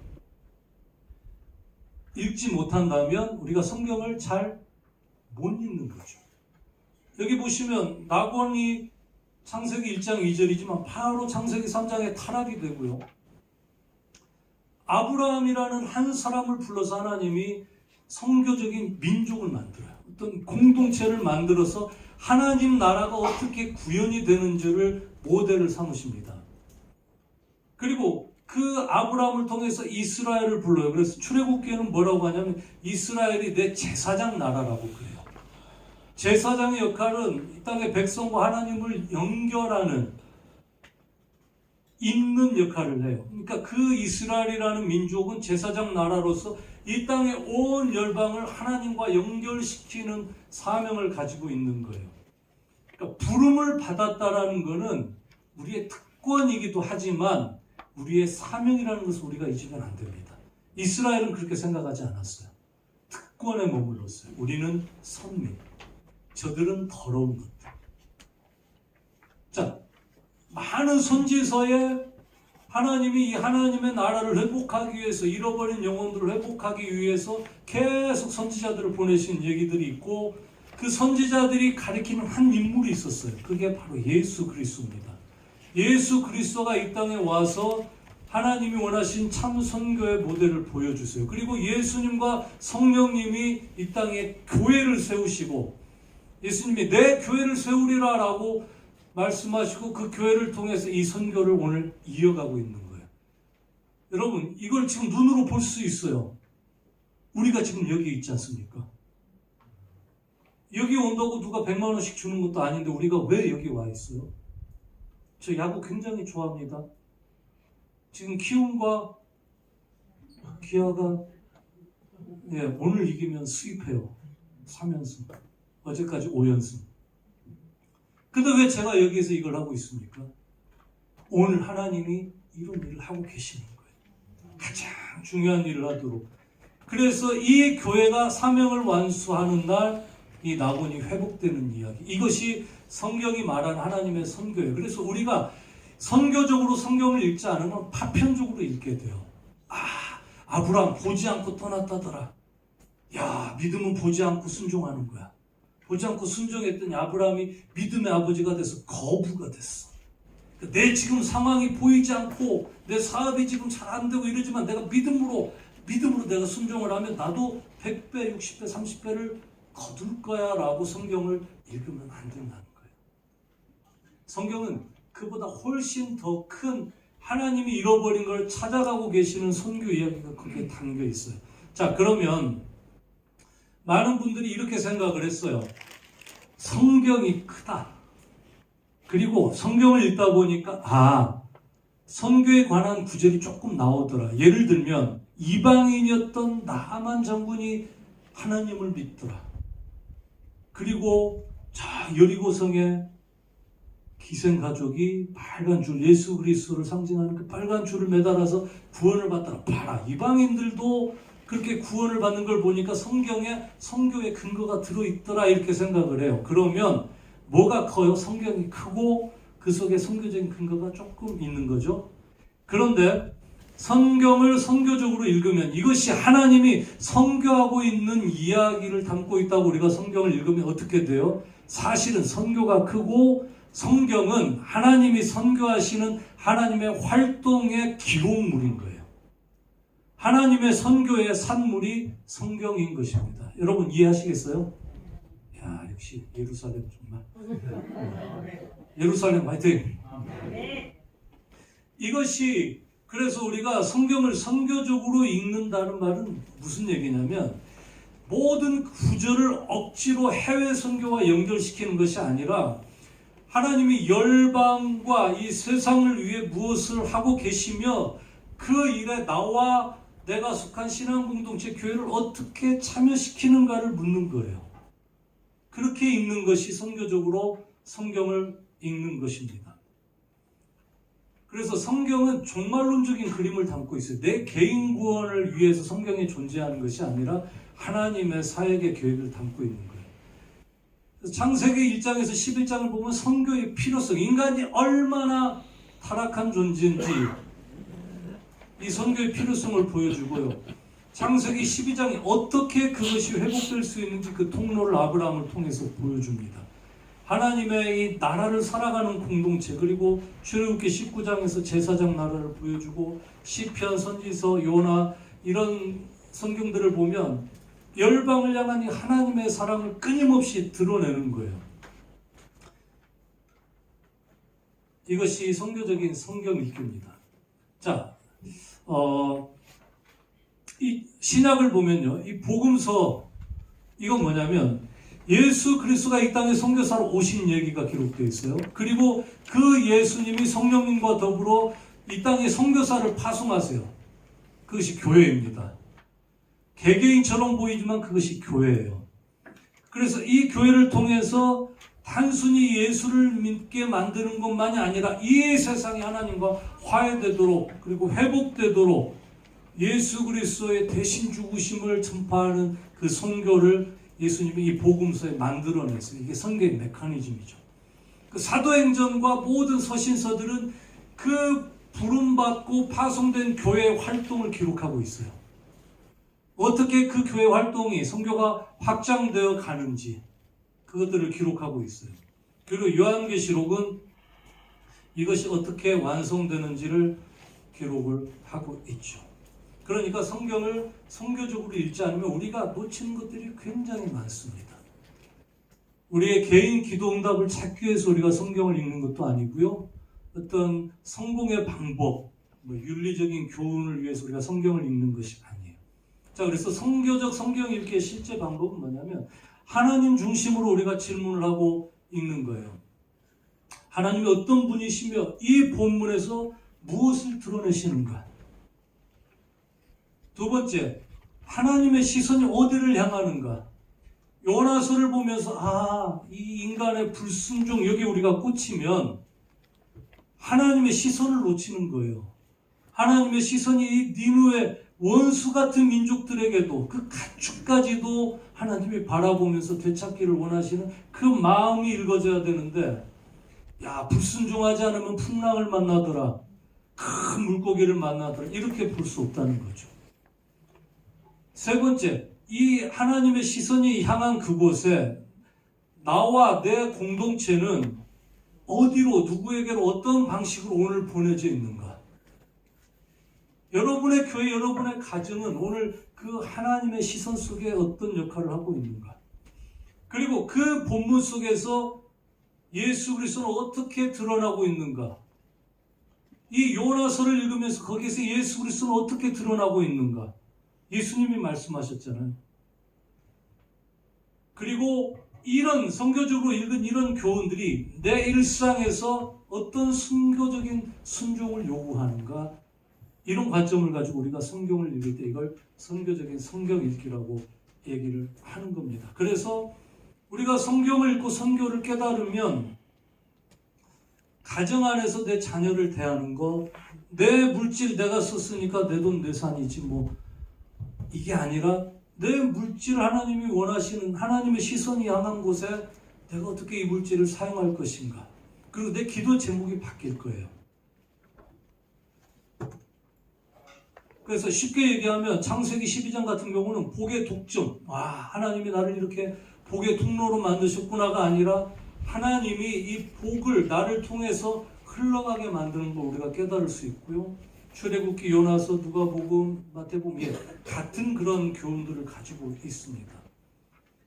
읽지 못한다면 우리가 성경을 잘 못 읽는 거죠. 여기 보시면 낙원이 창세기 1장 2절이지만 바로 창세기 3장에 타락이 되고요. 아브라함이라는 한 사람을 불러서 하나님이 선교적인 민족을 만들어요. 어떤 공동체를 만들어서 하나님 나라가 어떻게 구현이 되는지를 모델을 삼으십니다. 그리고 그 아브라함을 통해서 이스라엘을 불러요. 그래서 출애굽기에는 뭐라고 하냐면 이스라엘이 내 제사장 나라라고 그래요. 제사장의 역할은 이 땅의 백성과 하나님을 연결하는, 잇는 역할을 해요. 그러니까 그 이스라엘이라는 민족은 제사장 나라로서 이 땅의 온 열방을 하나님과 연결시키는 사명을 가지고 있는 거예요. 그러니까 부름을 받았다라는 것은 우리의 특권이기도 하지만 우리의 사명이라는 것을 우리가 잊으면 안 됩니다. 이스라엘은 그렇게 생각하지 않았어요. 특권에 머물렀어요. 우리는 선민, 저들은 더러운 것들. 자, 많은 선지서에 하나님이 이 하나님의 나라를 회복하기 위해서, 잃어버린 영혼들을 회복하기 위해서 계속 선지자들을 보내신 얘기들이 있고, 그 선지자들이 가리키는 한 인물이 있었어요. 그게 바로 예수 그리스도입니다. 예수 그리스도가 이 땅에 와서 하나님이 원하신 참 선교의 모델을 보여주세요. 그리고 예수님과 성령님이 이 땅에 교회를 세우시고, 예수님이 내 교회를 세우리라 라고 말씀하시고 그 교회를 통해서 이 선교를 오늘 이어가고 있는 거예요. 여러분, 이걸 지금 눈으로 볼 수 있어요. 우리가 지금 여기 있지 않습니까? 여기 온다고 누가 100만 원씩 주는 것도 아닌데 우리가 왜 여기 와 있어요? 저 야구 굉장히 좋아합니다. 지금 키움과 기아가 오늘 이기면 수입해요. 3연승. 어제까지 5연승. 근데 왜 제가 여기에서 이걸 하고 있습니까? 오늘 하나님이 이런 일을 하고 계시는 거예요. 가장 중요한 일을 하도록. 그래서 이 교회가 사명을 완수하는 날 이 낙원이 회복되는 이야기. 이것이 성경이 말하는 하나님의 선교예요. 그래서 우리가 선교적으로 성경을 읽지 않으면 파편적으로 읽게 돼요. 아브라함 보지 않고 떠났다더라. 야, 믿음은 보지 않고 순종하는 거야. 보지 않고 순종했더니 아브라함이 믿음의 아버지가 돼서 거부가 됐어. 내 지금 상황이 보이지 않고 내 사업이 지금 잘 안 되고 이러지만 내가 믿음으로 내가 순종을 하면 나도 100배, 60배, 30배를 거둘 거야 라고 성경을 읽으면 안 된다는 거예요. 성경은 그보다 훨씬 더 큰 하나님이 잃어버린 걸 찾아가고 계시는 선교 이야기가 거기에 담겨 있어요. 자, 그러면 많은 분들이 이렇게 생각을 했어요. 성경이 크다. 그리고 성경을 읽다 보니까 선교에 관한 구절이 조금 나오더라. 예를 들면 이방인이었던 나아만 장군이 하나님을 믿더라. 그리고 여리고성에 기생가족이 빨간 줄, 예수 그리스도를 상징하는 그 빨간 줄을 매달아서 구원을 받더라. 봐라, 이방인들도 그렇게 구원을 받는 걸 보니까 성경에 선교의 근거가 들어있더라 이렇게 생각을 해요. 그러면 뭐가 커요? 성경이 크고 그 속에 선교적인 근거가 조금 있는 거죠. 그런데 성경을 선교적으로 읽으면 이것이 하나님이 선교하고 있는 이야기를 담고 있다고 우리가 성경을 읽으면 어떻게 돼요? 사실은 선교가 크고 성경은 하나님이 선교하시는 하나님의 활동의 기록물인 거예요. 하나님의 선교의 산물이 성경인 것입니다. 여러분 이해하시겠어요? 야, 역시 예루살렘 정말. 예루살렘 화이팅! 이것이 그래서 우리가 성경을 선교적으로 읽는다는 말은 무슨 얘기냐면 모든 구절을 억지로 해외 선교와 연결시키는 것이 아니라 하나님이 열방과 이 세상을 위해 무엇을 하고 계시며 그 일에 나와 내가 속한 신앙 공동체 교회를 어떻게 참여시키는가를 묻는 거예요. 그렇게 읽는 것이 선교적으로 성경을 읽는 것입니다. 그래서 성경은 종말론적인 그림을 담고 있어요. 내 개인 구원을 위해서 성경이 존재하는 것이 아니라 하나님의 사역의 계획을 담고 있는 거예요. 그래서 창세기 1장에서 11장을 보면 선교의 필요성, 인간이 얼마나 타락한 존재인지 이 선교의 필요성을 보여주고요. 창세기 12장이 어떻게 그것이 회복될 수 있는지 그 통로를 아브라함을 통해서 보여줍니다. 하나님의 이 나라를 살아가는 공동체, 그리고 출애굽기 19장에서 제사장 나라를 보여주고 시편, 선지서, 요나 이런 성경들을 보면 열방을 향한 이 하나님의 사랑을 끊임없이 드러내는 거예요. 이것이 선교적인 성경 읽기입니다. 자, 이 신약을 보면요, 이 복음서 이건 뭐냐면 예수 그리스도가 이 땅에 선교사로 오신 얘기가 기록되어 있어요. 그리고 그 예수님이 성령님과 더불어 이 땅에 선교사를 파송하세요. 그것이 교회입니다. 개개인처럼 보이지만 그것이 교회예요. 그래서 이 교회를 통해서 단순히 예수를 믿게 만드는 것만이 아니라 이 세상이 하나님과 화해되도록 그리고 회복되도록 예수 그리스도의 대신 죽으심을 전파하는 그 선교를 예수님이 이 복음서에 만들어냈어요. 이게 선교의 메커니즘이죠. 그 사도행전과 모든 서신서들은 그 부름받고 파송된 교회의 활동을 기록하고 있어요. 어떻게 그 교회 활동이 선교가 확장되어 가는지 그것들을 기록하고 있어요. 그리고 요한계시록은 이것이 어떻게 완성되는지를 기록을 하고 있죠. 그러니까 성경을 선교적으로 읽지 않으면 우리가 놓치는 것들이 굉장히 많습니다. 우리의 개인 기도응답을 찾기 위해서 우리가 성경을 읽는 것도 아니고요. 어떤 성공의 방법, 윤리적인 교훈을 위해서 우리가 성경을 읽는 것이 아니에요. 자, 그래서 선교적 성경 읽기의 실제 방법은 뭐냐면 하나님 중심으로 우리가 질문을 하고 읽는 거예요. 하나님이 어떤 분이시며 이 본문에서 무엇을 드러내시는가? 두 번째, 하나님의 시선이 어디를 향하는가? 요나서를 보면서 이 인간의 불순종 여기 우리가 꽂히면 하나님의 시선을 놓치는 거예요. 하나님의 시선이 이 니느웨 원수 같은 민족들에게도 그 가축까지도 하나님이 바라보면서 되찾기를 원하시는 그 마음이 읽어져야 되는데 불순종하지 않으면 풍랑을 만나더라. 큰 물고기를 만나더라. 이렇게 볼 수 없다는 거죠. 세 번째, 이 하나님의 시선이 향한 그곳에 나와 내 공동체는 어디로 누구에게로 어떤 방식으로 오늘 보내져 있는가? 여러분의 교회, 여러분의 가정은 오늘 그 하나님의 시선 속에 어떤 역할을 하고 있는가? 그리고 그 본문 속에서 예수 그리스도는 어떻게 드러나고 있는가? 이 요나서를 읽으면서 거기서 예수 그리스도는 어떻게 드러나고 있는가? 예수님이 말씀하셨잖아요. 그리고 이런 선교적으로 읽은 이런 교훈들이 내 일상에서 어떤 순교적인 순종을 요구하는가? 이런 관점을 가지고 우리가 성경을 읽을 때 이걸 선교적인 성경 읽기라고 얘기를 하는 겁니다. 그래서 우리가 성경을 읽고 선교를 깨달으면 가정 안에서 내 자녀를 대하는 거, 내 물질 내가 썼으니까 내 돈 내 산이지 이게 아니라 내 물질을 하나님이 원하시는 하나님의 시선이 향한 곳에 내가 어떻게 이 물질을 사용할 것인가. 그리고 내 기도 제목이 바뀔 거예요. 그래서 쉽게 얘기하면 창세기 12장 같은 경우는 복의 독점. 하나님이 나를 이렇게 복의 통로로 만드셨구나가 아니라 하나님이 이 복을 나를 통해서 흘러가게 만드는 걸 우리가 깨달을 수 있고요. 출애굽기, 요나서, 누가복음, 마태복음 같은 그런 교훈들을 가지고 있습니다.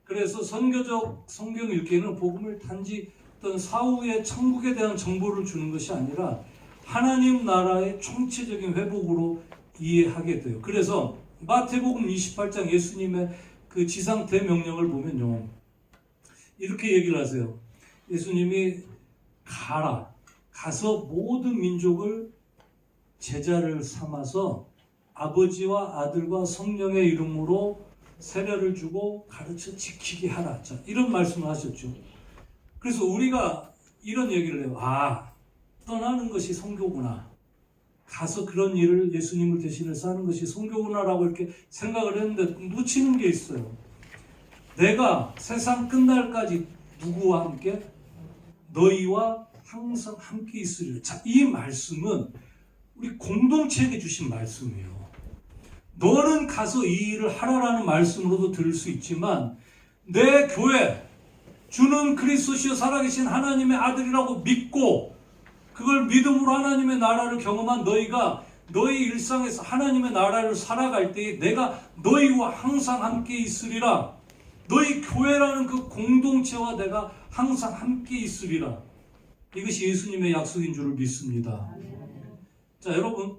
그래서 선교적 성경 읽기는 복음을 단지 어떤 사후의 천국에 대한 정보를 주는 것이 아니라 하나님 나라의 총체적인 회복으로 이해하게 돼요. 그래서 마태복음 28장 예수님의 그 지상 대명령을 보면요, 이렇게 얘기를 하세요. 예수님이 가서 모든 민족을 제자를 삼아서 아버지와 아들과 성령의 이름으로 세례를 주고 가르쳐 지키게 하라. 자, 이런 말씀을 하셨죠. 그래서 우리가 이런 얘기를 해요. 떠나는 것이 선교구나. 가서 그런 일을 예수님을 대신해서 하는 것이 선교구나라고 이렇게 생각을 했는데 놓치는 게 있어요. 내가 세상 끝날까지 누구와 함께? 너희와 항상 함께 있으리라. 자, 이 말씀은 우리 공동체에게 주신 말씀이에요. 너는 가서 이 일을 하라라는 말씀으로도 들을 수 있지만 내 교회, 주는 그리스도시요 살아계신 하나님의 아들이라고 믿고 그걸 믿음으로 하나님의 나라를 경험한 너희가 너희 일상에서 하나님의 나라를 살아갈 때에 내가 너희와 항상 함께 있으리라. 너희 교회라는 그 공동체와 내가 항상 함께 있으리라. 이것이 예수님의 약속인 줄을 믿습니다. 자, 여러분,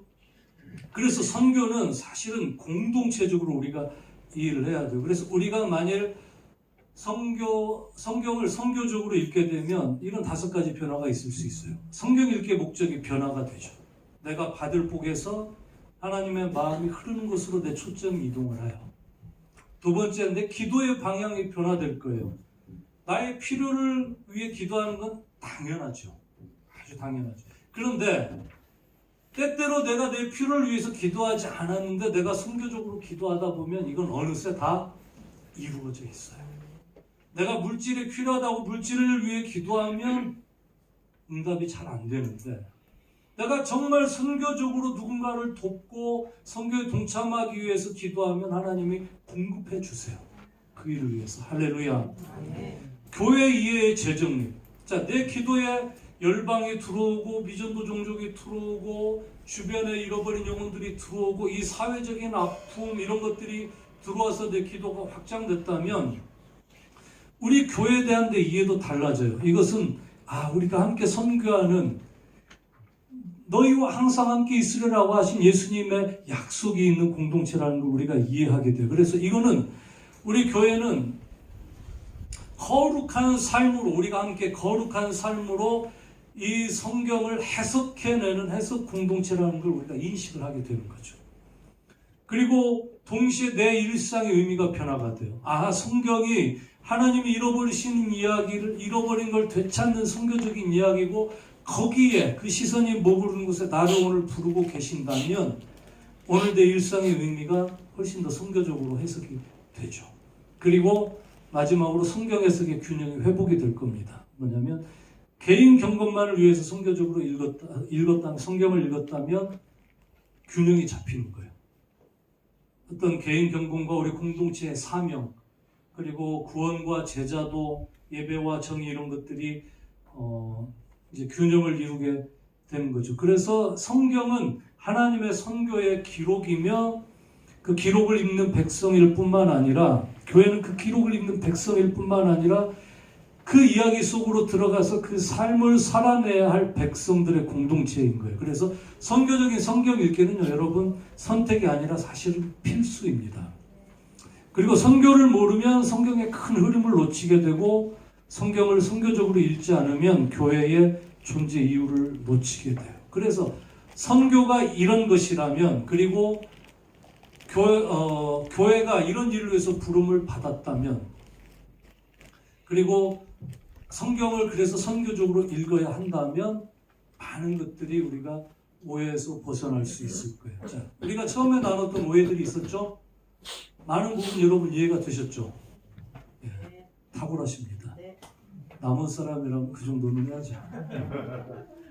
그래서 선교는 사실은 공동체적으로 우리가 이해를 해야 돼요. 그래서 우리가 만일 성경을 선교적으로 읽게 되면 이런 5가지 변화가 있을 수 있어요. 성경 읽기의 목적이 변화가 되죠. 내가 받을 복에서 하나님의 마음이 흐르는 곳으로 내 초점이 이동을 해요. 두 번째, 내 기도의 방향이 변화될 거예요. 나의 필요를 위해 기도하는 건 당연하죠. 아주 당연하죠. 그런데 때때로 내가 내 필요를 위해서 기도하지 않았는데 내가 선교적으로 기도하다 보면 이건 어느새 다 이루어져 있어요. 내가 물질이 필요하다고 물질을 위해 기도하면 응답이 잘 안 되는데, 내가 정말 선교적으로 누군가를 돕고 선교에 동참하기 위해서 기도하면 하나님이 공급해 주세요. 그 일을 위해서. 할렐루야. 교회 이해의 재정립. 자, 내 기도에 열방이 들어오고 미전도 종족이 들어오고 주변에 잃어버린 영혼들이 들어오고 이 사회적인 아픔 이런 것들이 들어와서 내 기도가 확장됐다면 우리 교회에 대한 내 이해도 달라져요. 이것은 우리가 함께 선교하는, 너희와 항상 함께 있으리라고 하신 예수님의 약속이 있는 공동체라는 걸 우리가 이해하게 돼요. 그래서 이거는 우리 교회는 거룩한 삶으로, 우리가 함께 거룩한 삶으로 이 성경을 해석해내는 해석 공동체라는 걸 우리가 인식을 하게 되는 거죠. 그리고 동시에 내 일상의 의미가 변화가 돼요. 성경이 하나님이 잃어버리신 이야기를, 잃어버린 걸 되찾는 선교적인 이야기고, 거기에 그 시선이 머무르는 곳에 나를 오늘 부르고 계신다면 오늘 내 일상의 의미가 훨씬 더 선교적으로 해석이 되죠. 그리고 마지막으로 성경 해석의 균형이 회복이 될 겁니다. 뭐냐면 개인 경건만을 위해서 선교적으로 성경을 읽었다면 균형이 잡히는 거예요. 어떤 개인 경건과 우리 공동체의 사명, 그리고 구원과 제자도, 예배와 정의 이런 것들이 이제 균형을 이루게 되는 거죠. 그래서 성경은 하나님의 선교의 기록이며 그 기록을 읽는 백성일 뿐만 아니라, 교회는 그 기록을 읽는 백성일 뿐만 아니라 그 이야기 속으로 들어가서 그 삶을 살아내야 할 백성들의 공동체인 거예요. 그래서 선교적인 성경 읽기는요, 여러분, 선택이 아니라 사실은 필수입니다. 그리고 선교를 모르면 성경의 큰 흐름을 놓치게 되고, 성경을 선교적으로 읽지 않으면 교회의 존재 이유를 놓치게 돼요. 그래서 선교가 이런 것이라면, 그리고 교회가 이런 일을 위해서 부름을 받았다면, 그리고 성경을 그래서 선교적으로 읽어야 한다면 많은 것들이 우리가 오해에서 벗어날 수 있을 거예요. 자, 우리가 처음에 나눴던 오해들이 있었죠? 많은 부분 여러분 이해가 되셨죠? 예, 탁월하십니다. 남은 사람이라면 그 정도는 해야죠.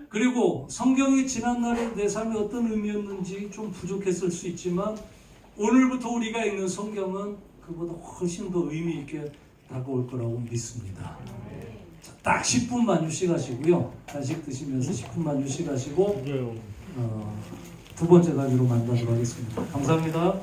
그리고 성경이 지난날에 내 삶에 어떤 의미였는지 좀 부족했을 수 있지만 오늘부터 우리가 읽는 성경은 그보다 훨씬 더 의미 있게 다가올 거라고 믿습니다. 자, 딱 10분만 휴식하시고요. 간식 드시면서 10분만 휴식하시고 두 번째 단위로 만나도록 하겠습니다. 감사합니다.